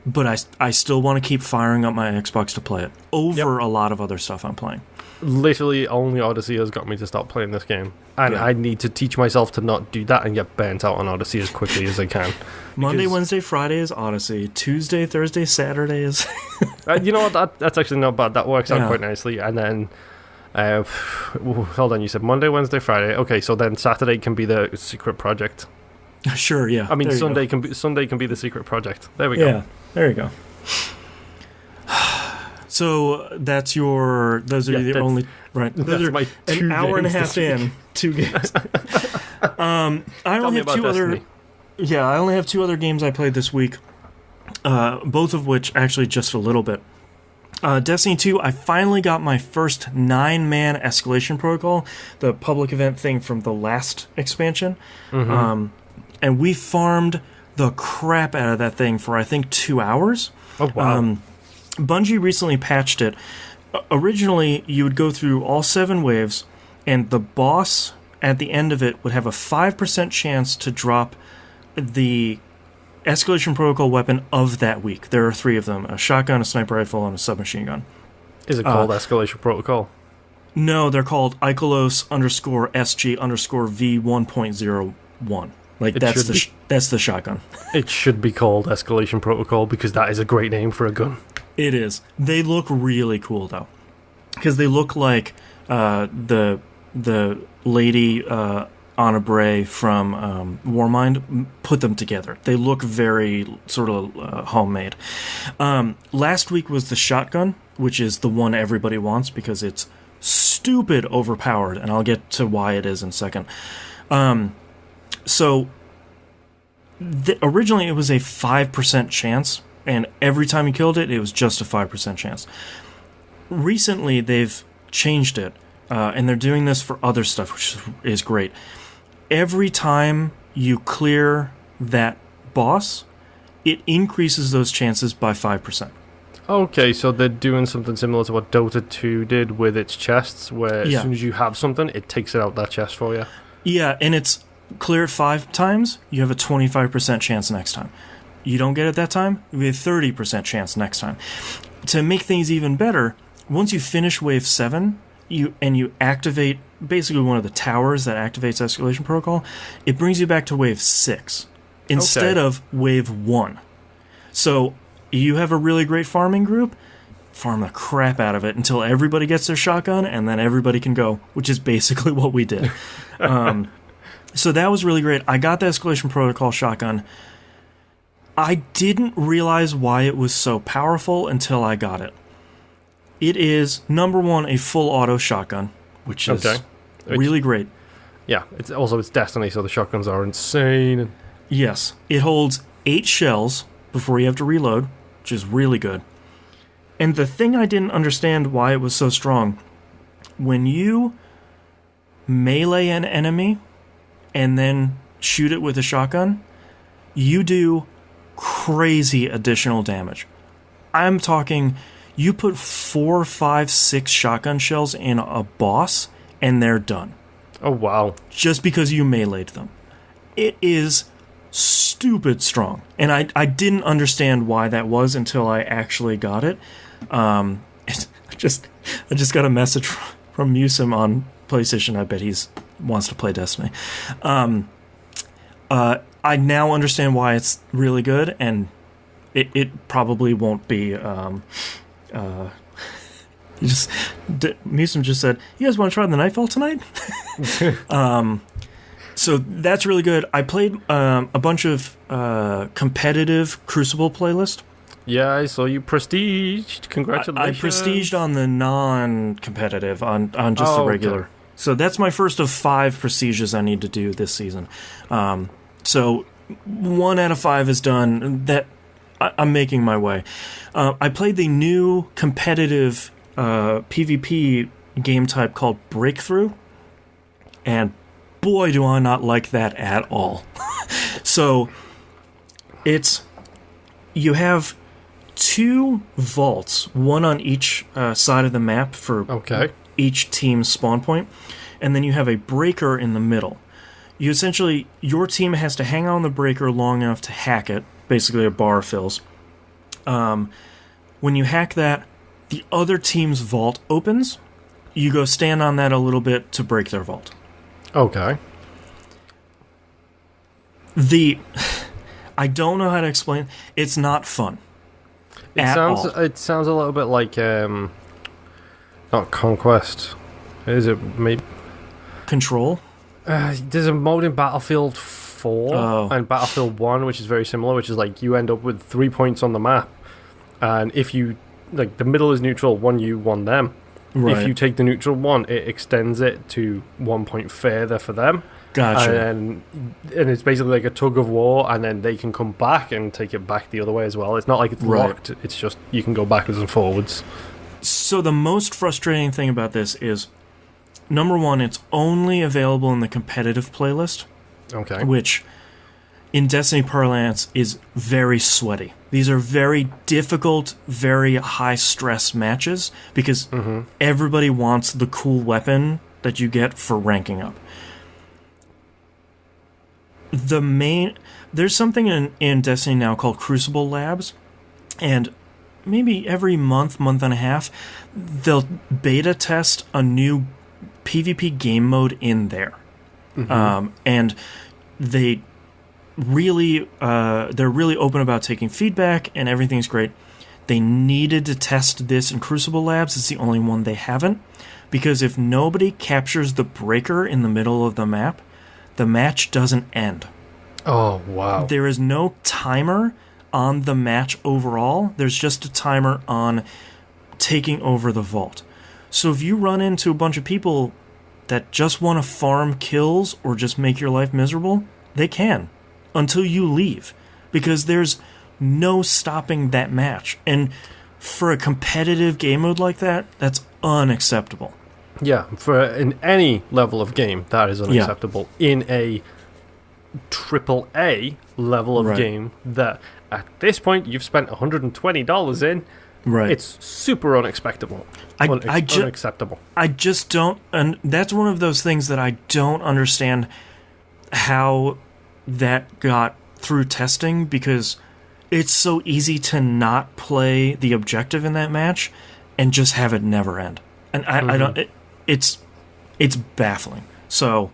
but I still want to keep firing up my Xbox to play it over a lot of other stuff I'm playing. Literally only Odyssey has got me to stop playing this game, and I need to teach myself to not do that and get burnt out on Odyssey as quickly as I can. Monday, Wednesday, Friday is Odyssey. Tuesday, Thursday, Saturday is you know what, that's actually not bad. That works out quite nicely. And then hold on, you said Monday, Wednesday, Friday. Okay, so then Saturday can be the secret project. Sure, yeah. I mean, Sunday can be the secret project. There we go. Yeah, there you go. So those are the only right. Those are my an hour and a half in, 2 games. I only have two other. Yeah, I only have 2 other games I played this week. Both of which actually just a little bit. Destiny 2, I finally got my first 9-man escalation protocol, the public event thing from the last expansion. Mm-hmm. And we farmed the crap out of that thing for, I think, 2 hours. Oh, wow. Bungie recently patched it. Originally, you would go through all 7 waves, and the boss at the end of it would have a 5% chance to drop the escalation protocol weapon of that week. There are 3 of them: a shotgun, a sniper rifle, and a submachine gun. Is it called escalation protocol? No, they're called Ikelos_SG_V1.01. Like that's the shotgun. It should be called escalation protocol because that is a great name for a gun. It is. They look really cool though, because they look like the lady Anna Bray from Warmind put them together. They look very sort of homemade. Last week was the shotgun, which is the one everybody wants because it's stupid overpowered, and I'll get to why it is in a second. So originally it was a 5% chance, and every time you killed it, it was just a 5% chance. Recently, they've changed it, and they're doing this for other stuff, which is great. Every time you clear that boss, it increases those chances by 5%. Okay, so they're doing something similar to what Dota 2 did with its chests, where as soon as you have something, it takes it out that chest for you. Yeah, and it's clear it 5 times, you have a 25% chance next time. You don't get it that time, you have a 30% chance next time. To make things even better, once you finish Wave 7, you activate basically one of the towers that activates Escalation Protocol, it brings you back to Wave 6 instead of Wave 1. So you have a really great farming group, farm the crap out of it until everybody gets their shotgun, and then everybody can go, which is basically what we did. So that was really great. I got the Escalation Protocol shotgun. I didn't realize why it was so powerful until I got it. It is, number 1, a full auto shotgun, which is really great. Yeah, it's Destiny, so the shotguns are insane. Yes. It holds 8 shells before you have to reload, which is really good. And the thing I didn't understand why it was so strong, when you melee an enemy and then shoot it with a shotgun, you do crazy additional damage. I'm talking, you put 4, 5, 6 shotgun shells in a boss, and they're done. Oh, wow. Just because you meleeed them. It is stupid strong. And I didn't understand why that was until I actually got it. I just got a message from Musim on PlayStation. I bet he wants to play Destiny. I now understand why it's really good, and it probably won't be Musim just said, "You guys want to try the Nightfall tonight?" So that's really good. I played a bunch of competitive Crucible playlist. Yeah, I saw you prestiged. Congratulations. I prestiged on the non-competitive, on just the regular. Okay. So that's my first of 5 prestiges I need to do this season. So 1 out of 5 is done. That I'm making my way. I played the new competitive PvP game type called Breakthrough, and boy, do I not like that at all. So you have 2 vaults, one on each side of the map for each team's spawn point, and then you have a breaker in the middle. Your team has to hang on the breaker long enough to hack it, basically a bar fills. When you hack that, the other team's vault opens. You go stand on that a little bit to break their vault. Okay. I don't know how to explain. It's not fun. It sounds a little bit like not Conquest. Is it maybe Control? There's a mode in Battlefield 4 and Battlefield 1 which is very similar, which is like you end up with 3 points on the map, and if you like the middle is neutral, 1 you, 1 them. Right. If you take the neutral one, it extends it to 1 point further for them. Gotcha. And it's basically like a tug of war, and then they can come back and take it back the other way as well. It's not like it's locked. It's just you can go backwards and forwards. So the most frustrating thing about this is, number 1, it's only available in the competitive playlist. Okay. Which, in Destiny parlance, is very sweaty. These are very difficult, very high-stress matches, because everybody wants the cool weapon that you get for ranking up. There's something in Destiny now called Crucible Labs, and maybe every month and a half, they'll beta test a new PvP game mode in there. And they're really open about taking feedback, and everything's great. They needed to test this in Crucible Labs. It's the only one they haven't, because if nobody captures the breaker in the middle of the map, the match doesn't end. Oh, wow. There is no timer on the match overall. There's just a timer on taking over the vault. So if you run into a bunch of people that just want to farm kills or just make your life miserable, they can, until you leave, because there's no stopping that match. And for a competitive game mode like that, that's unacceptable. Yeah, in any level of game, that is unacceptable. Yeah. In a AAA level of game that at this point you've spent $120 in, it's super unacceptable. Unacceptable. I just don't, and that's one of those things that I don't understand how that got through testing, because it's so easy to not play the objective in that match and just have it never end. And I don't. It's baffling. So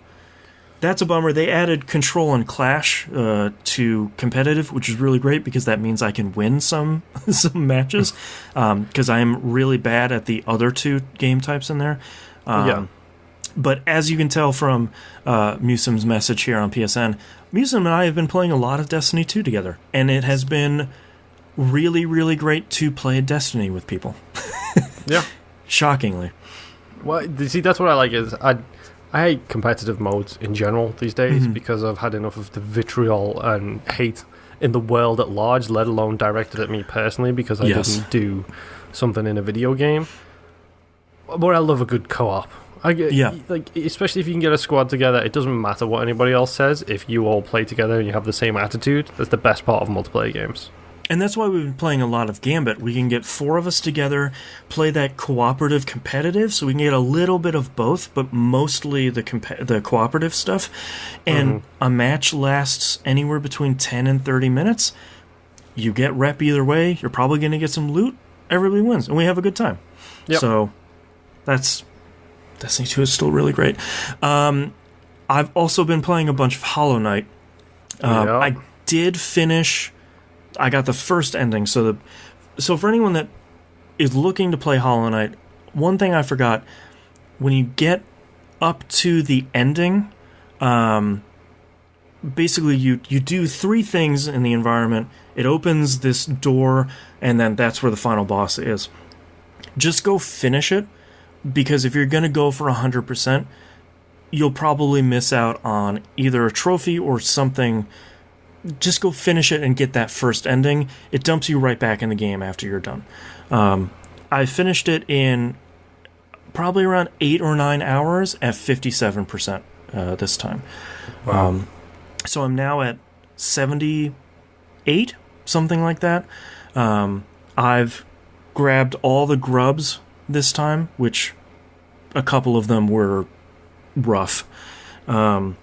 that's a bummer. They added Control and Clash to competitive, which is really great, because that means I can win some matches, because I am really bad at the other 2 game types in there. But as you can tell from Musim's message here on PSN, Musim and I have been playing a lot of Destiny 2 together, and it has been really, really great to play Destiny with people. Yeah. Shockingly. Well, see, that's what I like, is I hate competitive modes in general these days, because I've had enough of the vitriol and hate in the world at large, let alone directed at me personally, because I didn't do something in a video game. But I love a good co-op. Like, especially if you can get a squad together, it doesn't matter what anybody else says. If you all play together and you have the same attitude, that's the best part of multiplayer games. And that's why we've been playing a lot of Gambit. We can get 4 of us together, play that cooperative competitive, so we can get a little bit of both, but mostly the cooperative stuff. And a match lasts anywhere between 10 and 30 minutes. You get rep either way. You're probably going to get some loot. Everybody wins, and we have a good time. Yep. So that's... Destiny 2 is still really great. I've also been playing a bunch of Hollow Knight. I did finish... I got the first ending, so for anyone that is looking to play Hollow Knight, one thing I forgot, when you get up to the ending, basically you do 3 things in the environment. It opens this door, and then that's where the final boss is. Just go finish it, because if you're going to go for 100%, you'll probably miss out on either a trophy or something. Just go finish it and get that first ending. It dumps you right back in the game after you're done. I finished it in probably around 8 or 9 hours at 57% this time. Wow. So I'm now at 78, something like that. I've grabbed all the grubs this time, which a couple of them were rough. And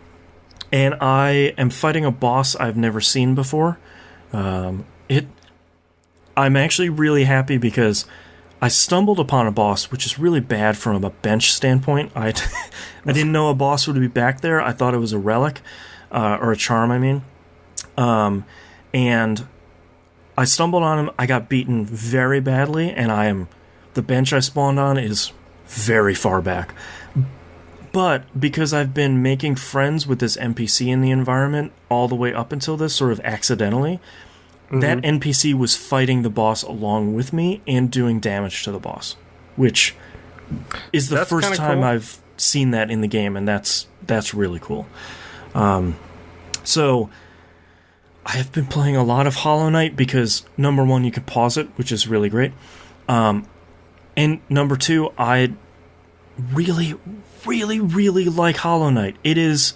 I am fighting a boss I've never seen before. I'm actually really happy because I stumbled upon a boss, which is really bad from a bench standpoint. I didn't know a boss would be back there. I thought it was a relic, or a charm, I mean. And I stumbled on him. I got beaten very badly, and the bench I spawned on is very far back. But because I've been making friends with this NPC in the environment all the way up until this, sort of accidentally, that NPC was fighting the boss along with me and doing damage to the boss, which is the first time cool. I've seen that in the game, and that's really cool. So I have been playing a lot of Hollow Knight because, number one, you can pause it, which is really great. And number two, I really, really, really like Hollow Knight. It is...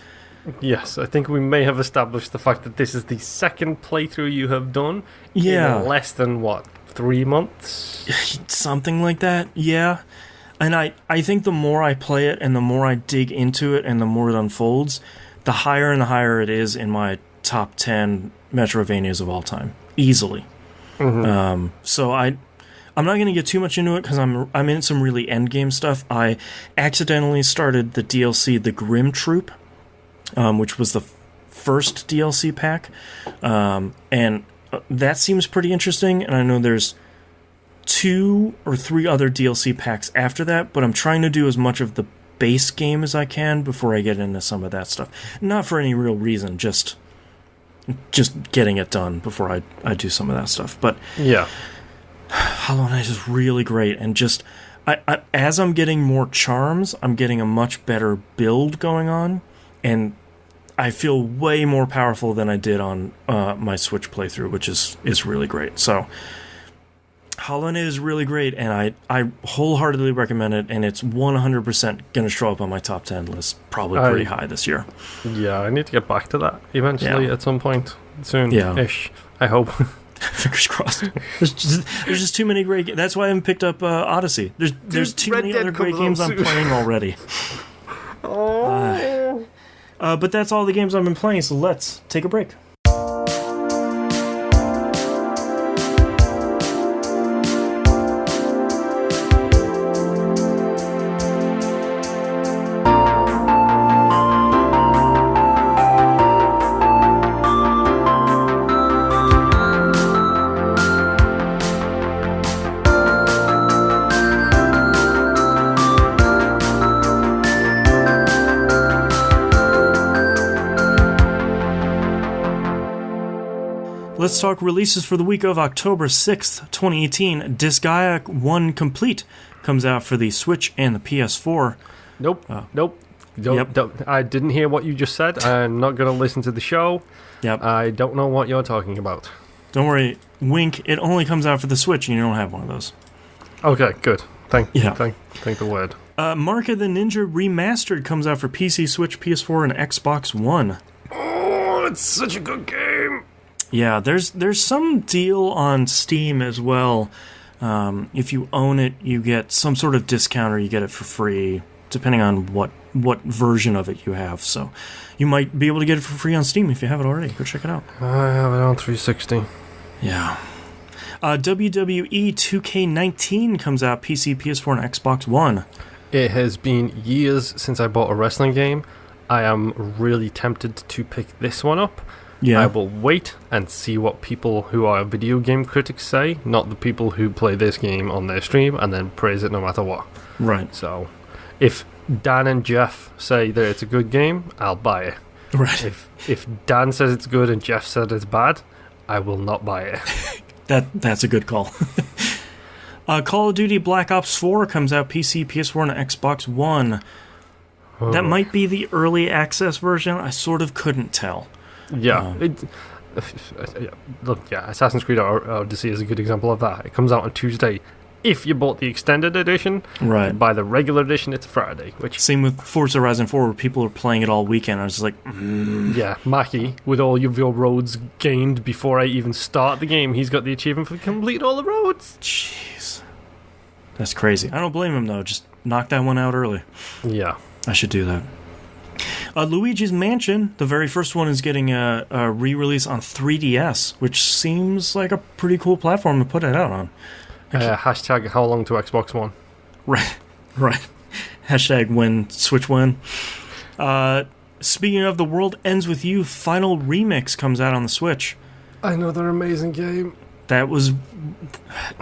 Yes, I think we may have established the fact that this is the second playthrough you have done in less than, 3 months? Something like that, yeah. And I think the more I play it and the more I dig into it and the more it unfolds, the higher and higher it is in my top 10 Metroidvanias of all time. Easily. So I'm not going to get too much into it because I'm in some really endgame stuff. I accidentally started the DLC, The Grim Troop, which was the first DLC pack. And that seems pretty interesting, and I know there's 2 or 3 other DLC packs after that, but I'm trying to do as much of the base game as I can before I get into some of that stuff. Not for any real reason, just getting it done before I do some of that stuff. But yeah, Hollow Knight is really great, and just as I'm getting more charms, I'm getting a much better build going on, and I feel way more powerful than I did on my Switch playthrough, which is really great. So Hollow Knight is really great, and I wholeheartedly recommend it, and it's 100% going to show up on my top 10 list, probably pretty high this year. Yeah, I need to get back to that eventually at some point soon-ish, I hope. Fingers crossed. There's just too many great games. That's why I haven't picked up Odyssey. There's too many other great games I'm playing already. But that's all the games I've been playing, so let's take a break. Let's talk releases for the week of October 6th, 2018. Disgaea 1 Complete comes out for the Switch and the PS4. Nope. I didn't hear what you just said. I'm not going to listen to the show. Yep. I don't know what you're talking about. Don't worry. Wink, it only comes out for the Switch and you don't have one of those. Okay, good. Thank the word. Mark of the Ninja Remastered comes out for PC, Switch, PS4, and Xbox One. Oh, it's such a good game. Yeah, there's some deal on Steam as well. If you own it, you get some sort of discount or you get it for free, depending on what version of it you have. So you might be able to get it for free on Steam if you have it already. Go check it out. I have it on 360. Yeah. WWE 2K19 comes out PC, PS4, and Xbox One. It has been years since I bought a wrestling game. I am really tempted to pick this one up. Yeah. I will wait and see what people who are video game critics say, not the people who play this game on their stream and then praise it no matter what. Right. So, if Dan and Jeff say that it's a good game, I'll buy it. Right. If Dan says it's good and Jeff said it's bad, I will not buy it. That's a good call. Call of Duty Black Ops 4 comes out PC, PS4, and Xbox One. Oh. That might be the early access version. I sort of couldn't tell. Yeah. Look, Assassin's Creed Odyssey is a good example of that. It comes out on Tuesday. If you bought the extended edition, right. By the regular edition, it's Friday. Same with Forza Horizon 4, where people are playing it all weekend. I was just like, Yeah, Mackie, with all of your roads gained before I even start the game, he's got the achievement for complete all the roads. Jeez. That's crazy. I don't blame him, though. Just knock that one out early. Yeah. I should do that. Luigi's Mansion, the very first one, is getting a re-release on 3DS, which seems like a pretty cool platform to put it out on. Hashtag how long to Xbox One. Right. Hashtag when Switch win. Speaking of, The World Ends With You Final Remix comes out on the Switch. Another amazing game. That was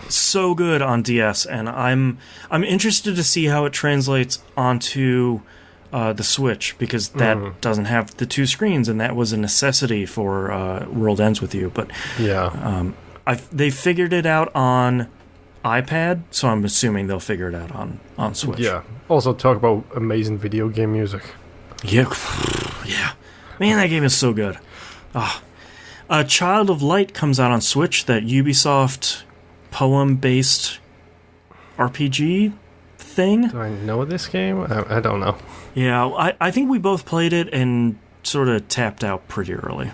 so good on DS, and I'm interested to see how it translates onto the Switch, because that doesn't have the two screens, and that was a necessity for World Ends With You. But yeah, they figured it out on iPad, so I'm assuming they'll figure it out on Switch. Yeah. Also, talk about amazing video game music. Yeah. Man, that game is so good. Child of Light comes out on Switch, that Ubisoft poem-based RPG thing. Do I know this game? I don't know. Yeah, I think we both played it and sort of tapped out pretty early.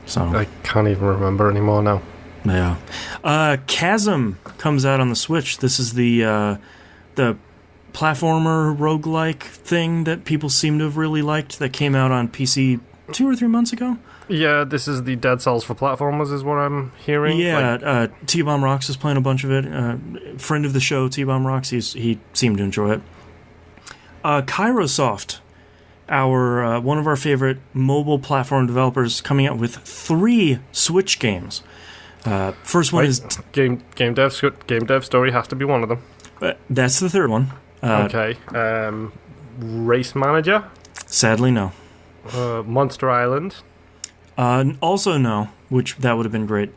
So I can't even remember anymore now. Yeah. Chasm comes out on the Switch. This is the platformer roguelike thing that people seem to have really liked, that came out on PC 2 or 3 months ago. Yeah, this is the Dead Cells for platformers, is what I'm hearing. Yeah, T-Bomb Rocks is playing a bunch of it. Friend of the show, T-Bomb Rocks, he seemed to enjoy it. Kairosoft, one of our favorite mobile platform developers, coming out with 3 Switch games. First one is game dev story has to be one of them. That's the third one. Okay. Race Manager. Sadly, no. Monster Island. Also no, which that would have been great.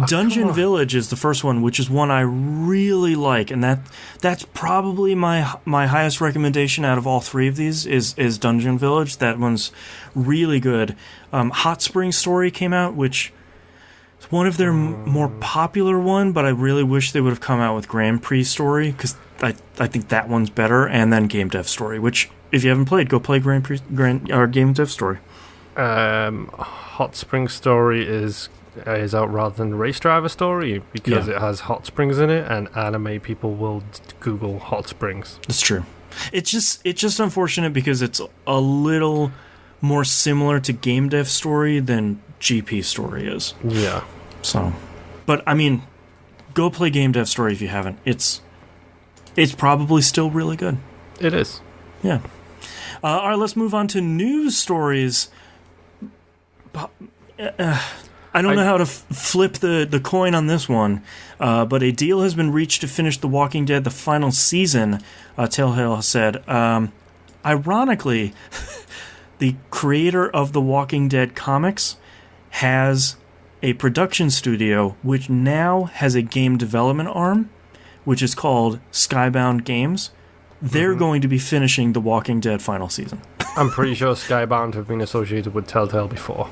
Dungeon Village is the first one, which is one I really like, and that's probably my highest recommendation out of all 3 of these is Dungeon Village. That one's really good. Hot Spring Story came out, which is one of their more popular one, but I really wish they would have come out with Grand Prix Story, because I think that one's better, and then Game Dev Story, which, if you haven't played, go play Game Dev Story. Hot Spring Story is out rather than Race Driver Story, because it has hot springs in it, and anime people will Google hot springs. That's true. It's just unfortunate because it's a little more similar to Game Dev Story than GP Story is. Yeah. So, but I mean, go play Game Dev Story if you haven't. It's probably still really good. It is. Yeah. All right, let's move on to news stories. I don't know how to flip the coin on this one, but a deal has been reached to finish The Walking Dead, the final season, Telltale has said. Ironically, the creator of The Walking Dead comics has a production studio which now has a game development arm, which is called Skybound Games. They're going to be finishing The Walking Dead final season. I'm pretty sure Skybound have been associated with Telltale before.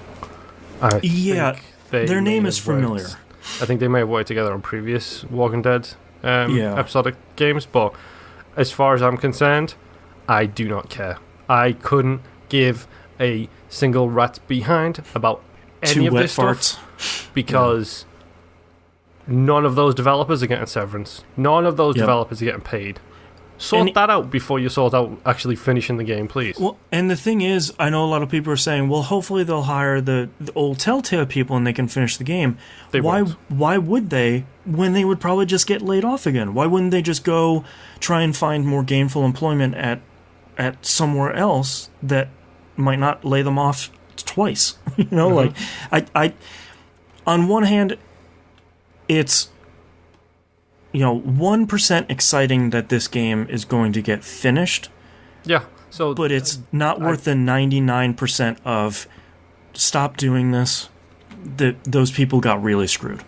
Their name is familiar. I think they may have worked together on previous Walking Dead episodic games, but as far as I'm concerned, I do not care. I couldn't give a single rat's behind about any of this stuff, because none of those developers are getting severance. None of those developers are getting paid. Sort that out before you sort out actually finishing the game, please. Well, and the thing is, I know a lot of people are saying, well, hopefully they'll hire the old Telltale people and they can finish the game. Why would they, when they would probably just get laid off again? Why wouldn't they just go try and find more gainful employment at somewhere else that might not lay them off twice? Like I on one hand, it's 1% exciting that this game is going to get finished. Yeah. So, but it's not worth the 99% of stop doing this. Those people got really screwed.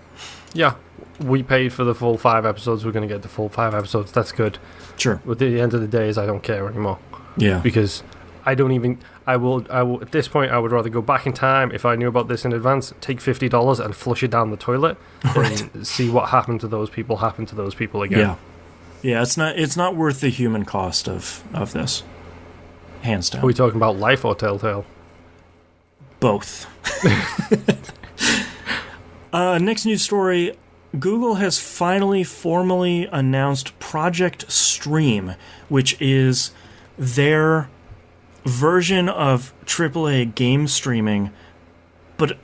Yeah. We paid for the full 5 episodes. We're going to get the full 5 episodes. That's good. Sure. But at the end of the day, I don't care anymore. Yeah. Because I don't even. I will. At this point, I would rather go back in time if I knew about this in advance. Take $50 and flush it down the toilet, and see what happened to those people. Happen to those people again. Yeah. Yeah. It's not worth the human cost of this. Hands down. Are we talking about Life or Telltale? Both. Next news story. Google has finally formally announced Project Stream, which is their version of AAA game streaming, but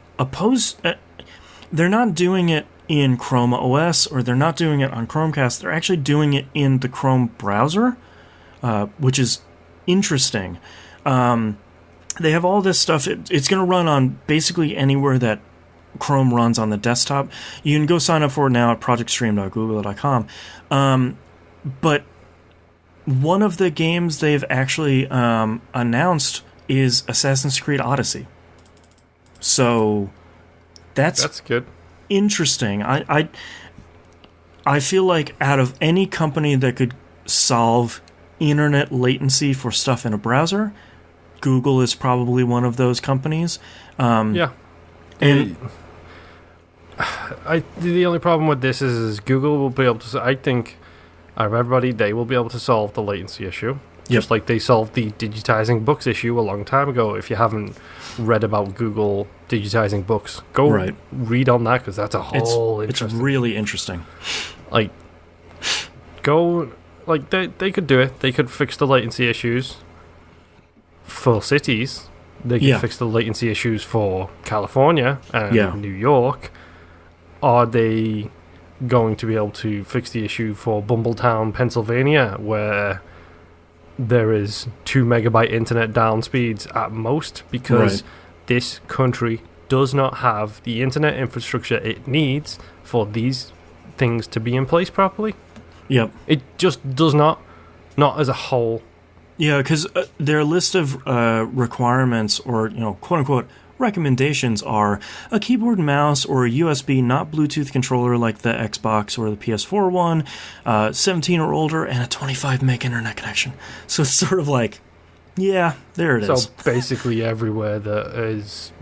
they're not doing it in Chrome OS, or they're not doing it on Chromecast. They're actually doing it in the Chrome browser, which is interesting. They have all this stuff. It's going to run on basically anywhere that Chrome runs on the desktop. You can go sign up for it now at projectstream.google.com. But one of the games they've actually announced is Assassin's Creed Odyssey. So that's good. Interesting. I feel like out of any company that could solve internet latency for stuff in a browser, Google is probably one of those companies. Yeah. And the only problem with this is Google will be able to. I think out of everybody, they will be able to solve the latency issue. Just like they solved the digitizing books issue a long time ago. If you haven't read about Google digitizing books, go read on that, because that's a whole It's really interesting. Like, go... Like, they could do it. They could fix the latency issues for cities. They could fix the latency issues for California and New York. Are they going to be able to fix the issue for Bumbletown, Pennsylvania, where there is 2 megabyte internet down speeds at most, because this country does not have the internet infrastructure it needs for these things to be in place properly? Yep. It just does not as a whole. Yeah, because their list of requirements, or quote-unquote recommendations, are a keyboard and mouse or a USB, not Bluetooth controller like the Xbox or the PS4 one, 17 or older, and a 25 meg internet connection. So it's sort of like, yeah, there it is. So basically everywhere that is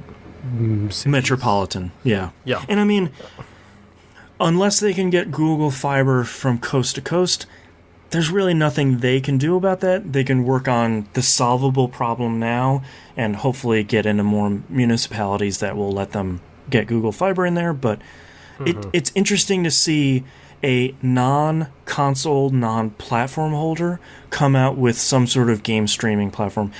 metropolitan. Yeah. Yeah. And I mean, unless they can get Google Fiber from coast to coast, there's really nothing they can do about that. They can work on the solvable problem now and hopefully get into more municipalities that will let them get Google Fiber in there. But it's interesting to see a non-console, non-platform holder come out with some sort of game streaming platform.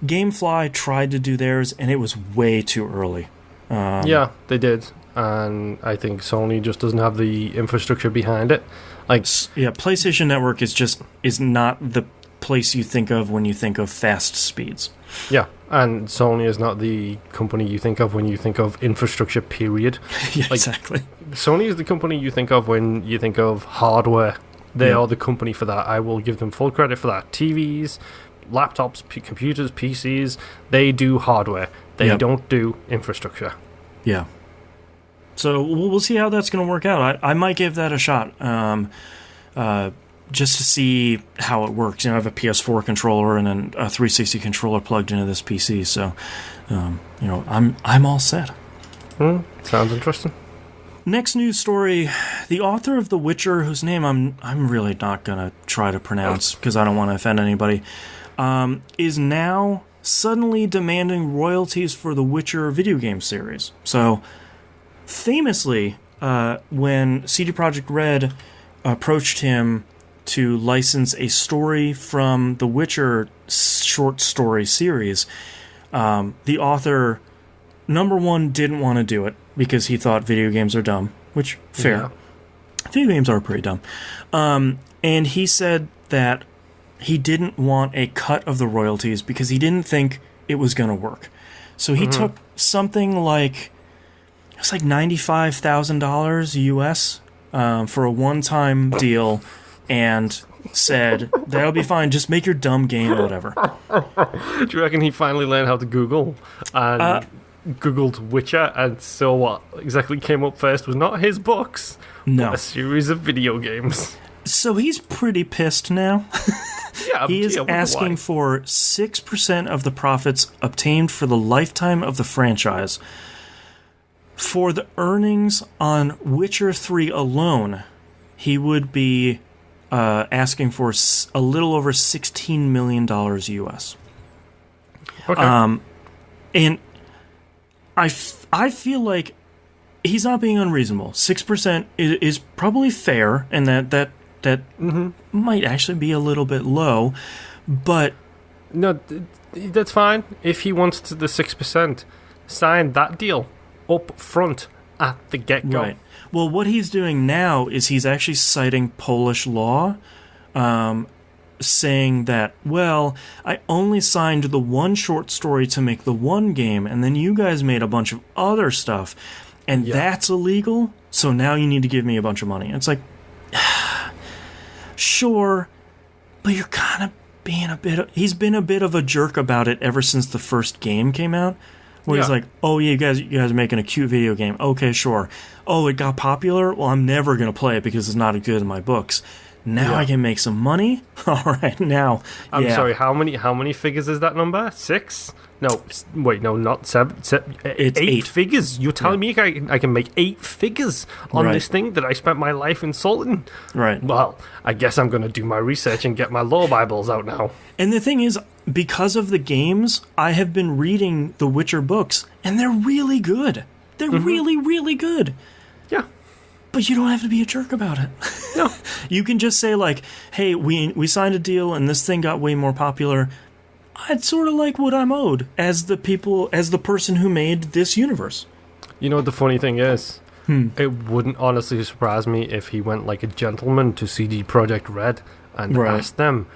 Gamefly tried to do theirs, and it was way too early. Yeah, they did. And I think Sony just doesn't have the infrastructure behind it. PlayStation Network is not the place you think of when you think of fast speeds. Yeah, and Sony is not the company you think of when you think of infrastructure, period. Yeah, exactly. Sony is the company you think of when you think of hardware. They are the company for that. I will give them full credit for that. TVs, laptops, computers, PCs, they do hardware. They don't do infrastructure. Yeah. So we'll see how that's going to work out. I might give that a shot, just to see how it works. I have a PS4 controller and then a 360 controller plugged into this PC, so I'm all set. Sounds interesting. Next news story: the author of The Witcher, whose name I'm really not going to try to pronounce because I don't want to offend anybody, is now suddenly demanding royalties for the Witcher video game series. So, famously, when CD Projekt Red approached him to license a story from the Witcher short story series, the author, number one, didn't want to do it because he thought video games are dumb, which, fair. Yeah. Video games are pretty dumb. And he said that he didn't want a cut of the royalties because he didn't think it was going to work. So he took something like it's like $95,000 US for a one-time deal, and said that'll be fine. Just make your dumb game, whatever. Do you reckon he finally learned how to Google and Googled Witcher, and so what exactly came up first was not his books, but a series of video games? So he's pretty pissed now. Yeah, he is asking for 6% of the profits obtained for the lifetime of the franchise. For the earnings on Witcher 3 alone, he would be asking for a little over $16 million US. Okay. And I feel like he's not being unreasonable. 6% is probably fair, and that might actually be a little bit low, but... No, that's fine. If he wants to the 6%, sign that deal up front at the get-go. Right. Well, what he's doing now is he's actually citing Polish law, saying that, well, I only signed the one short story to make the one game, and then you guys made a bunch of other stuff, and that's illegal, so now you need to give me a bunch of money. It's like, sure, but you're kind of being he's been a bit of a jerk about it ever since the first game came out. Where he's like, oh, yeah, you guys are making a cute video game. Okay, sure. Oh, it got popular? Well, I'm never going to play it because it's not as good in my books. Now I can make some money? All right, now. I'm sorry, how many figures is that number? 6? No, wait, no, not 7. It's 8 figures? You're telling me I can make 8 figures on this thing that I spent my life insulting? Right. Well, I guess I'm going to do my research and get my law Bibles out now. And the thing is, because of the games, I have been reading the Witcher books, and they're really good. They're really, really good. Yeah. But you don't have to be a jerk about it. No. You can just say, like, hey, we signed a deal, and this thing got way more popular. I'd sort of like what I'm owed as the person who made this universe. You know what the funny thing is? It wouldn't honestly surprise me if he went like a gentleman to CD Projekt Red and asked them.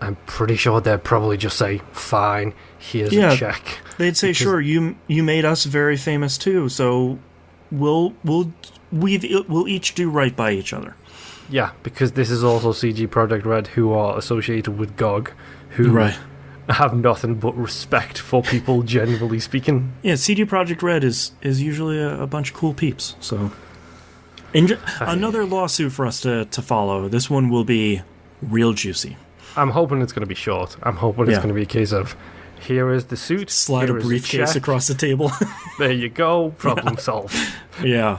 I'm pretty sure they'd probably just say, fine, here's a check. They'd say, sure, you made us very famous too, so we'll each do right by each other. Yeah, because this is also CG Projekt Red, who are associated with GOG, who have nothing but respect for people, generally speaking. Yeah, CD Projekt Red is usually a bunch of cool peeps. So, another lawsuit for us to follow. This one will be real juicy. I'm hoping it's going to be short. I'm hoping it's going to be a case of, here is the suit, slide a briefcase across the table. There you go, problem solved. Yeah.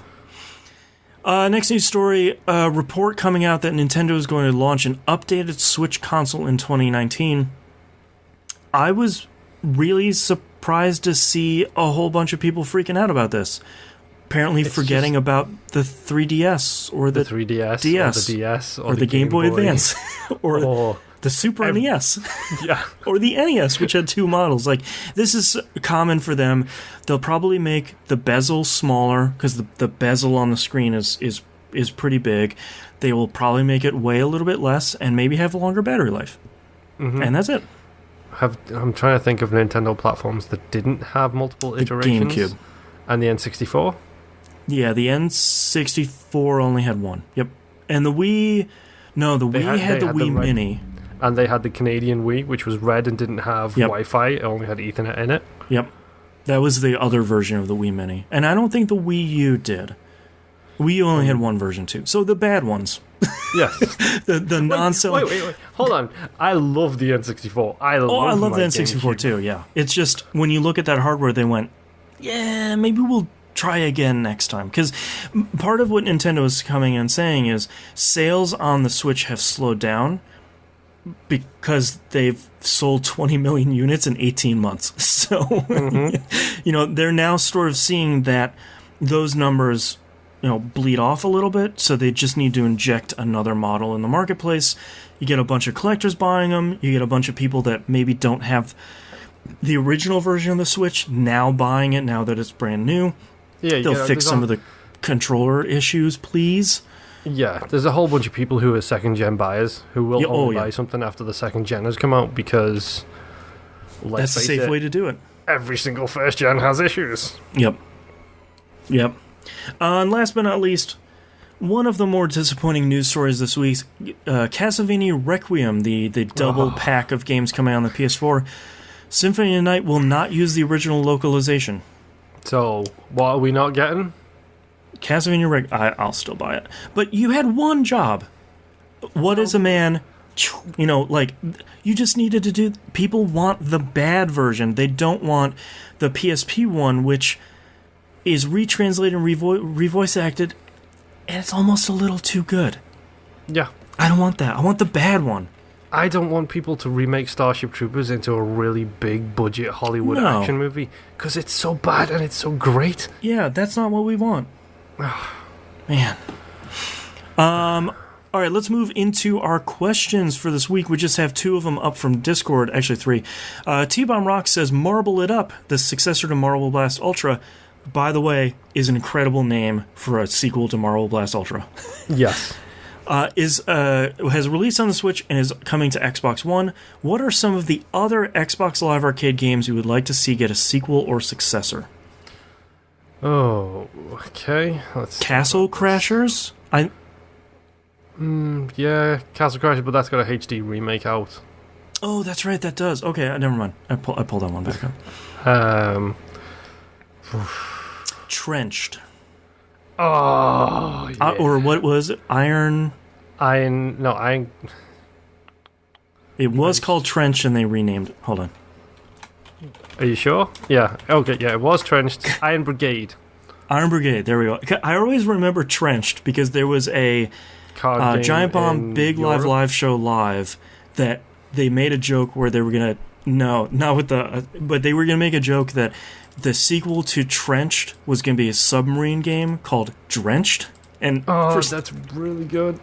Next news story, a report coming out that Nintendo is going to launch an updated Switch console in 2019. I was really surprised to see a whole bunch of people freaking out about this. Apparently forgetting about the 3DS or the 3DS DS, or the DS or the Game Boy Advance or the Super NES. Yeah. Or the NES, which had 2 models. Like, this is common for them. They'll probably make the bezel smaller because the bezel on the screen is pretty big. They will probably make it weigh a little bit less and maybe have a longer battery life. And that's it. I'm trying to think of Nintendo platforms that didn't have multiple iterations. The GameCube. And the N64? Yeah, the N64 only had 1. Yep. And the Wii... No, the Wii had the Wii Mini. And they had the Canadian Wii, which was red and didn't have Wi-Fi. It only had Ethernet in it. Yep. That was the other version of the Wii Mini. And I don't think the Wii U did. Wii U only had 1 version, too. So the bad ones. Yes. the non-selling... Wait. Hold on. I love the N64. I love the N64, GameCube. too, yeah. It's just, when you look at that hardware, they went, yeah, maybe we'll try again next time. Because part of what Nintendo is coming and saying is sales on the Switch have slowed down because they've sold 20 million units in 18 months. So, they're now sort of seeing that those numbers, bleed off a little bit, so they just need to inject another model in the marketplace. You get a bunch of collectors buying them, you get a bunch of people that maybe don't have the original version of the Switch now buying it now that it's brand new. Yeah, they'll fix some of the controller issues, please. Yeah, there's a whole bunch of people who are second-gen buyers who will only buy something after the second gen has come out because... That's the safe way to do it. every single first gen has issues. Yep. And last but not least, one of the more disappointing news stories this week, Castlevania Requiem, the double pack of games coming out on the PS4, Symphony of Night will not use the original localization. So, what are we not getting? Castlevania Requiem, I'll still buy it. But you had one job. What is a man... You know, like, you just needed to do... People want the bad version. They don't want the PSP one, which is retranslated and revoice acted, and it's almost a little too good. Yeah. I don't want that. I want the bad one. I don't want people to remake Starship Troopers into a really big budget Hollywood action movie, because it's so bad and it's so great. Yeah, that's not what we want. Man. All right, let's move into our questions for this week. We just have 2 of them up from Discord, actually 3. T-Bomb Rock says, Marble It Up, the successor to Marble Blast Ultra, by the way, is an incredible name for a sequel to Marble Blast Ultra. Yes. Has released on the Switch and is coming to Xbox One. What are some of the other Xbox Live Arcade games you would like to see get a sequel or successor? Oh, okay. Castle Crashers? Yeah, Castle Crashers, but that's got a HD remake out. Oh, that's right, that does. Okay, never mind. I pulled that one back up. Trenched. Oh, yeah. Or what was it? Iron... It was called Trench and they renamed it. Hold on. Are you sure? Yeah. Okay, yeah, it was Trenched. Iron Brigade. Iron Brigade, there we go. I always remember Trenched because there was a Giant Bomb Big Live Show Live that they made a joke where they were going to... No, not with the... but they were going to make a joke that the sequel to Trenched was going to be a submarine game called Drenched. And that's really good.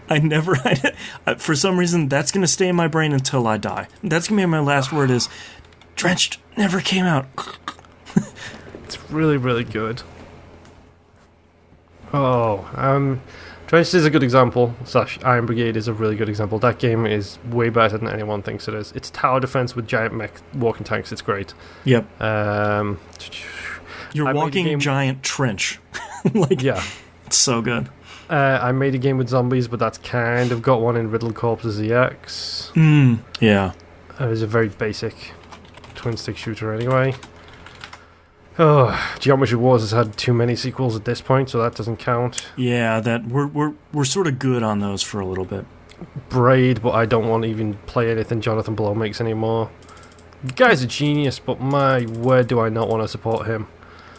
For some reason, that's going to stay in my brain until I die. That's going to be my last word is, Drenched never came out. It's really, really good. Drenched is a good example. / Iron Brigade is a really good example. That game is way better than anyone thinks it is. It's tower defense with giant mech walking tanks. It's great. Yep. You're walking giant trench. Yeah. It's so good. I made a game with zombies, but that's kind of got one in Riddle Corpses EX. Yeah. It was a very basic twin-stick shooter anyway. Geometry Wars has had too many sequels at this point, so that doesn't count. Yeah, that we're sort of good on those for a little bit. Braid, but I don't want to even play anything Jonathan Blow makes anymore. The guy's a genius, but my word do I not want to support him.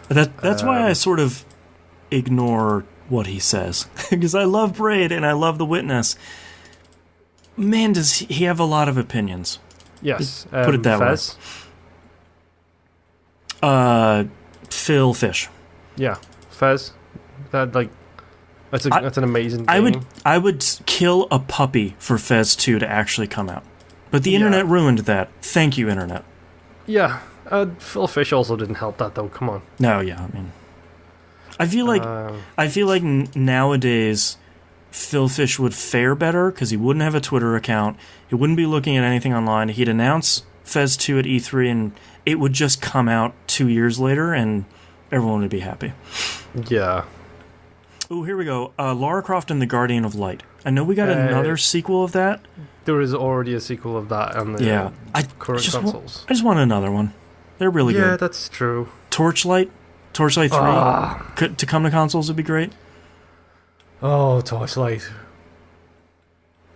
That's why I sort of ignore what he says. Because I love Braid and I love The Witness. Man, does he have a lot of opinions. Yes. Put it that Fez? way. Phil Fish. Yeah. Fez. That's an amazing game. I would kill a puppy for Fez 2 to actually come out. But the internet ruined that. Thank you, internet. Yeah. Phil Fish also didn't help that, though. Come on. No, yeah, I mean... I feel like nowadays Phil Fish would fare better because he wouldn't have a Twitter account. He wouldn't be looking at anything online. He'd announce Fez 2 at E3 and it would just come out 2 years later and everyone would be happy. Yeah. Oh, here we go. Lara Croft and the Guardian of Light. I know we got another sequel of that. There is already a sequel of that on the current consoles. I just want another one. They're really good. Yeah, that's true. Torchlight 3 to come to consoles would be great. Oh, Torchlight.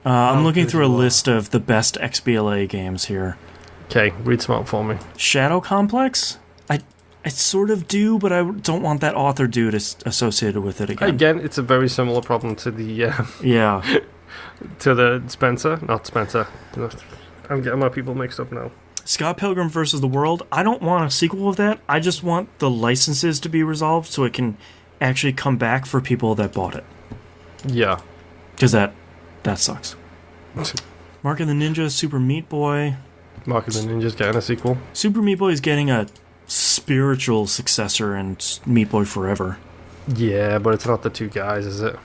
I'm looking through a list of the best XBLA games here. Okay, read some out for me. Shadow Complex? I sort of do, but I don't want that author dude associated with it again. Again, it's a very similar problem to the... to the Spencer. Not Spencer. I'm getting my people mixed up now. Scott Pilgrim vs. the World, I don't want a sequel of that. I just want the licenses to be resolved so it can actually come back for people that bought it. Yeah. Because that sucks. Mark of the Ninja, Super Meat Boy. Mark of the Ninja's getting a sequel. Super Meat Boy is getting a spiritual successor in Meat Boy Forever. Yeah, but it's not the two guys, is it?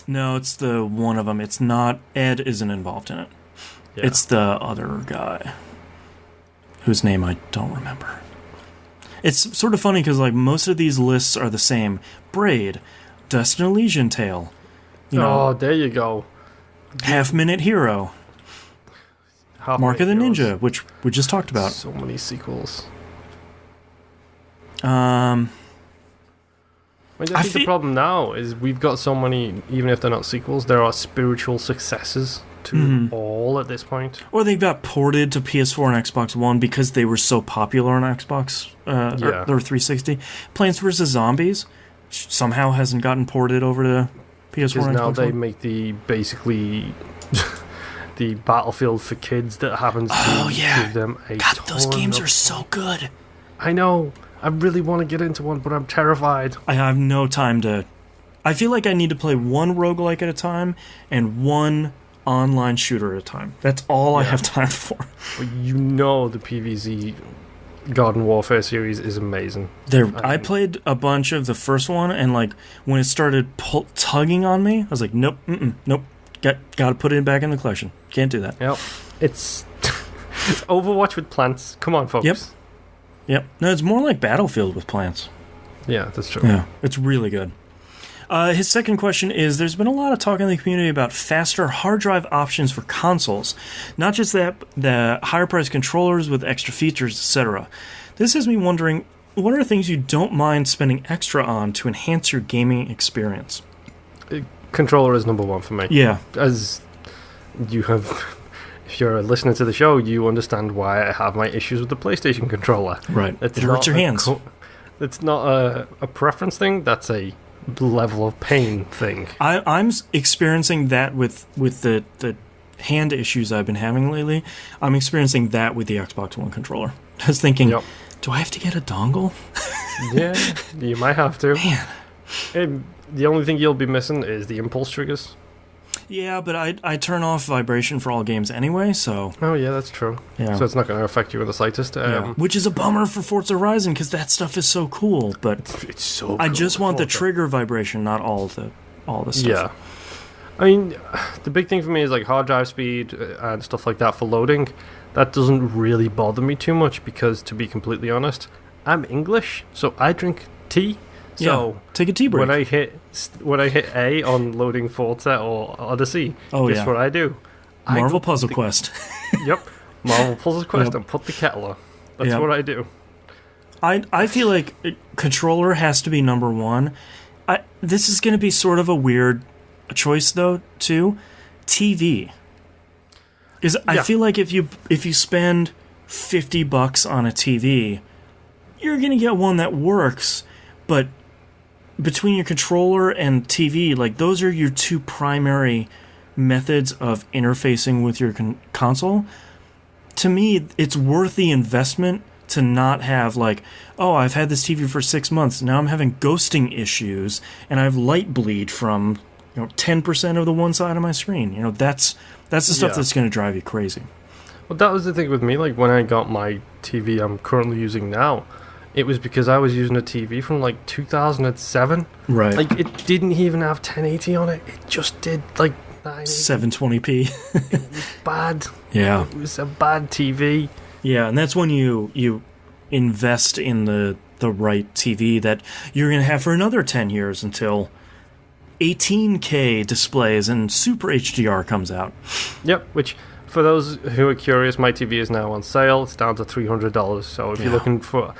No, it's the one of them. It's not... Ed isn't involved in it. Yeah. It's the other guy. Whose name I don't remember. It's sort of funny because like most of these lists are the same. Braid, Dust and Elysian Tale. Oh, there you go. Half Minute Hero. Mark of the Ninja, which we just talked about. So many sequels. I think the problem now is we've got so many, even if they're not sequels, there are spiritual successors to all at this point. Or they got ported to PS4 and Xbox One because they were so popular on Xbox or 360. Plants vs. Zombies somehow hasn't gotten ported over to PS4 because and Xbox now they One. make basically the Battlefield for kids that happens to give them a God, those games are so good. I know. I really want to get into one, but I'm terrified. I have no time to... I feel like I need to play one roguelike at a time and one online shooter at a time. That's all I have time for. But you know the PvZ Garden Warfare series is amazing. I played a bunch of the first one, and like when it started tugging on me, I was like, nope, nope. Got to put it back in the collection. Can't do that. Yep. It's Overwatch with plants. Come on, folks. Yep. No, it's more like Battlefield with plants. Yeah, that's true. Yeah, it's really good. His second question is, there's been a lot of talk in the community about faster hard drive options for consoles. Not just that, the higher priced controllers with extra features, etc. This has me wondering, what are things you don't mind spending extra on to enhance your gaming experience? Controller is number one for me. Yeah. As you have... If you're a listener to the show, you understand why I have my issues with the PlayStation controller. Right. It hurts your hands. It's not a preference thing. That's a level of pain thing. I'm experiencing that with the hand issues I've been having lately. I'm experiencing that with the Xbox One controller. I was thinking, do I have to get a dongle? Yeah, you might have to. Man. The only thing you'll be missing is the impulse triggers. Yeah, but I turn off vibration for all games anyway, so... Oh, yeah, that's true. Yeah. So it's not going to affect you in the slightest. Which is a bummer for Forza Horizon, because that stuff is so cool, but... It's so cool. I just want the trigger vibration, not all the stuff. Yeah. I mean, the big thing for me is like hard drive speed and stuff like that for loading. That doesn't really bother me too much, because, to be completely honest, I'm English, so I drink tea. So take a tea break. When I hit A on loading Forza or Odyssey, guess what I do? Marvel Puzzle Quest. Yep, Marvel Puzzle Quest, and put the kettle on. That's what I do. I feel like controller has to be number one. This is going to be sort of a weird choice though too. TV. I feel like if you spend $50 on a TV, you're going to get one that works, but between your controller and TV, like those are your two primary methods of interfacing with your console. To me, it's worth the investment to not have like, oh, I've had this TV for 6 months, now I'm having ghosting issues, and I have light bleed from 10% of the one side of my screen. That's the stuff that's going to drive you crazy. Well, that was the thing with me. Like when I got my TV I'm currently using now, it was because I was using a TV from like 2007. Right. Like it didn't even have 1080 on it. It just did like 720p. It was bad. Yeah. It was a bad TV. Yeah, and that's when you invest in the right TV that you're going to have for another 10 years until 18K displays and Super HDR comes out. Yep, which for those who are curious, my TV is now on sale. It's down to $300. So if you're looking for...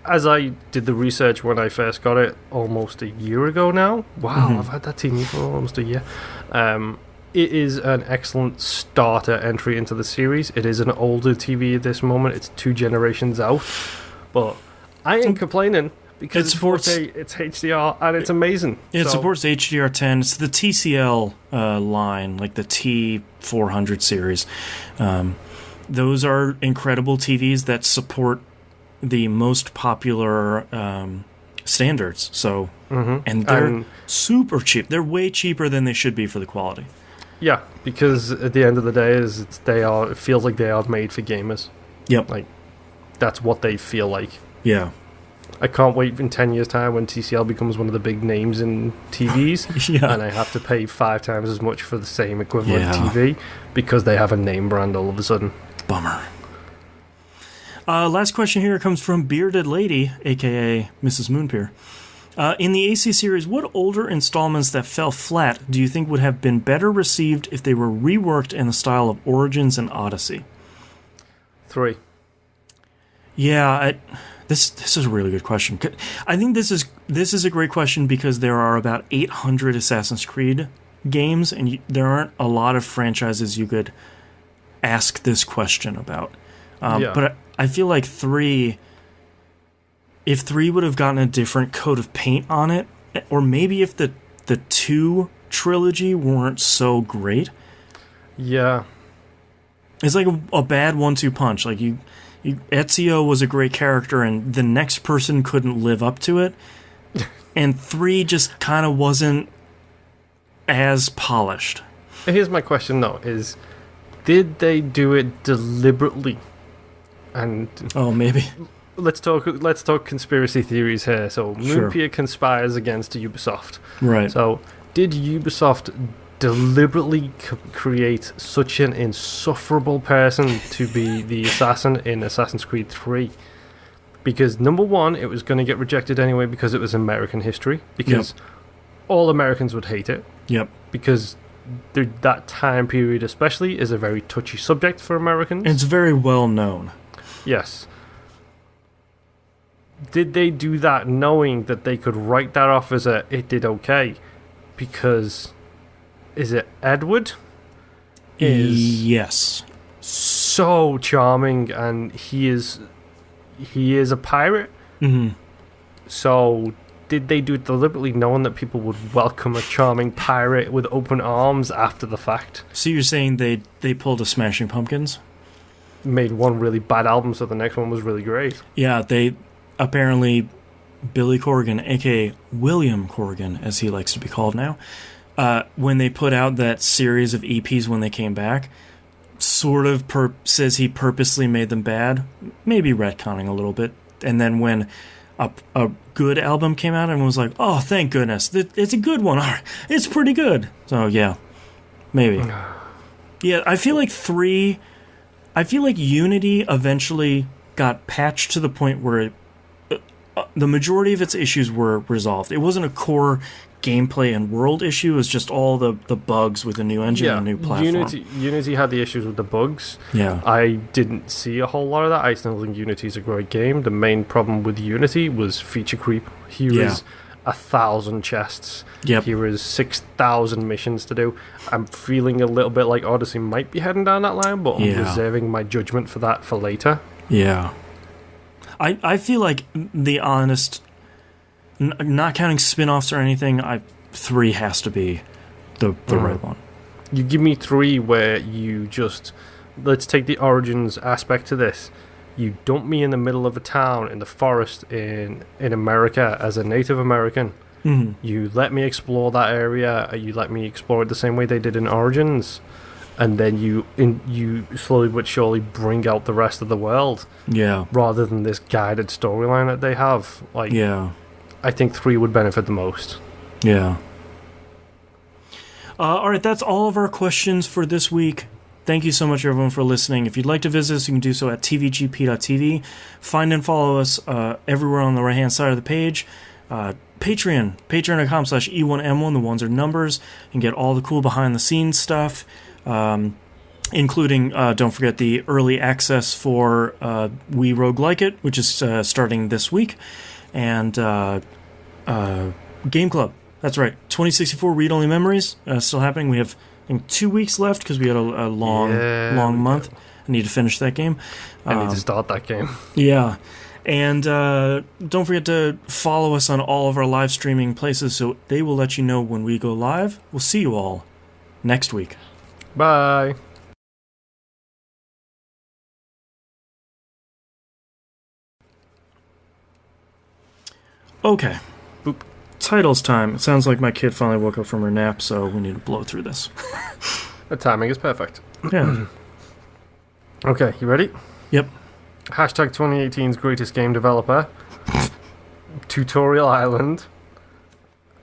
As I did the research when I first got it almost a year ago now. Wow, I've had that TV for almost a year. It is an excellent starter entry into the series. It is an older TV at this moment. It's 2 generations out. But I ain't complaining because it's 4K, it's HDR, and it's amazing. It supports HDR10. It's the TCL line, like the T400 series. Those are incredible TVs that support the most popular standards. So, and they're super cheap. They're way cheaper than they should be for the quality. Yeah, because at the end of the day, it feels like they are made for gamers. Yep. Like, that's what they feel like. Yeah. I can't wait in 10 years' time when TCL becomes one of the big names in TVs, and I have to pay 5 times as much for the same equivalent TV because they have a name brand all of a sudden. Bummer. Last question here comes from Bearded Lady, a.k.a. Mrs. Moonpier. In the AC series, what older installments that fell flat do you think would have been better received if they were reworked in the style of Origins and Odyssey? 3. Yeah, this is a really good question. I think this is a great question because there are about 800 Assassin's Creed games, and there aren't a lot of franchises you could ask this question about. But I feel like 3... If 3 would have gotten a different coat of paint on it, or maybe if the 2 trilogy weren't so great. Yeah. It's like a bad 1-2 punch. Like Ezio was a great character, and the next person couldn't live up to it. And 3 just kind of wasn't as polished. Here's my question, though, is did they do it deliberately? And maybe. Let's talk conspiracy theories here. So Moonpier conspires against Ubisoft. Right. So did Ubisoft deliberately create such an insufferable person to be the assassin in Assassin's Creed 3? Because number one, it was going to get rejected anyway because it was American history. Because all Americans would hate it. Yep. Because that time period especially is a very touchy subject for Americans. It's very well known. Yes. Did they do that knowing that they could write that off as it did okay? Because is it Edward? Yes. So charming, and he is a pirate. Mm-hmm. So did they do it deliberately knowing that people would welcome a charming pirate with open arms after the fact? So you're saying they pulled a Smashing Pumpkins? Made one really bad album, so the next one was really great. Yeah, they apparently Billy Corgan, aka William Corgan, as he likes to be called now, when they put out that series of EPs when they came back, sort of says he purposely made them bad, maybe retconning a little bit, and then when a good album came out, and was like, oh, thank goodness, it's a good one, it's pretty good. So yeah, maybe. Yeah, I feel like Unity eventually got patched to the point where the majority of its issues were resolved. It wasn't a core gameplay and world issue. It was just all the bugs with the new engine and new platform. Unity had the issues with the bugs. Yeah. I didn't see a whole lot of that. I still think Unity's a great game. The main problem with Unity was feature creep. Here is 1,000 chests. Yep. Here is 6,000 missions to do. I'm feeling a little bit like Odyssey might be heading down that line, but I'm reserving my judgment for that for later. Yeah. I feel like the honest, not counting spin-offs or anything, 3 has to be the right one. You give me 3 where you just... Let's take the Origins aspect to this. You dump me in the middle of a town in the forest in America as a Native American. Mm-hmm. You let me explore that area. You let me explore it the same way they did in Origins. And then you slowly but surely bring out the rest of the world. Yeah. Rather than this guided storyline that they have. I think 3 would benefit the most. Yeah. All right, that's all of our questions for this week. Thank you so much, everyone, for listening. If you'd like to visit us, you can do so at tvgp.tv. Find and follow us everywhere on the right-hand side of the page. patreon.com/E1M1. The ones are numbers. And get all the cool behind-the-scenes stuff. Including, don't forget, the early access for We Rogue Like It, which is starting this week, and Game Club. That's right, 2064 Read-Only Memories, still happening. We have, I think, 2 weeks left because we had a long month. I need to finish that game. I need to start that game. Yeah. And don't forget to follow us on all of our live streaming places so they will let you know when we go live. We'll see you all next week. Bye. Okay. Boop. Titles time. It sounds like my kid finally woke up from her nap, so we need to blow through this. The timing is perfect. Yeah. Okay, you ready? Yep. Hashtag 2018's greatest game developer. Tutorial Island.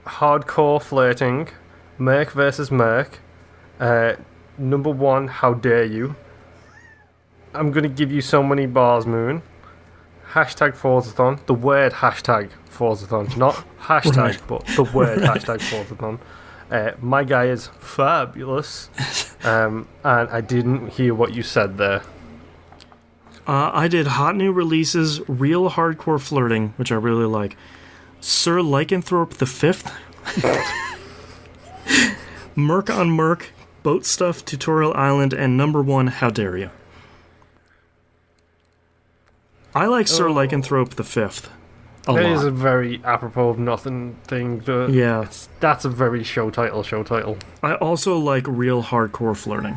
Hardcore Flirting. Merc versus Merc. Number 1, how dare you? I'm going to give you so many bars, Moon. hashtag Forzathon, the word hashtag Forzathon, not hashtag, Right. but the word hashtag Forzathon. My guy is fabulous, and I didn't hear what you said there. I did hot new releases, real hardcore flirting, which I really like. Sir Lycanthrope the Fifth, Merc on Merc, Boat Stuff, Tutorial Island, and number 1, How Dare You. I like Sir Lycanthrope the Fifth a lot. It is a very apropos of nothing thing. Yeah. That's a very show title. I also like real hardcore flirting.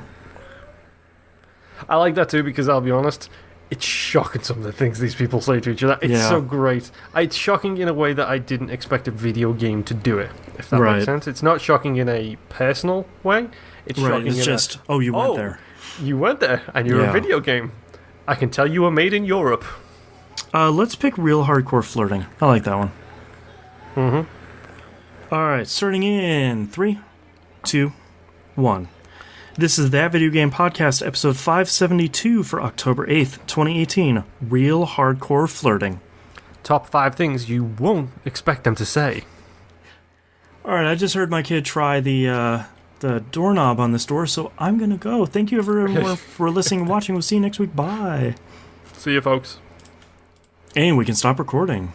I like that too because I'll be honest, it's shocking some of the things these people say to each other. It's so great. It's shocking in a way that I didn't expect a video game to do it, if that makes sense. It's not shocking in a personal way. It's shocking It's in just, you went there. You went there, and you're a video game. I can tell you were made in Europe. Let's pick real hardcore flirting. I like that one. Mm-hmm. Alright, starting in 3, 2, 1. This is That Video Game Podcast, episode 572 for October 8th, 2018. Real hardcore flirting. Top 5 things you won't expect them to say. Alright, I just heard my kid try the doorknob on this door, so I'm gonna go. Thank you everyone for listening and watching. We'll see you next week. Bye. See you, folks. And we can stop recording.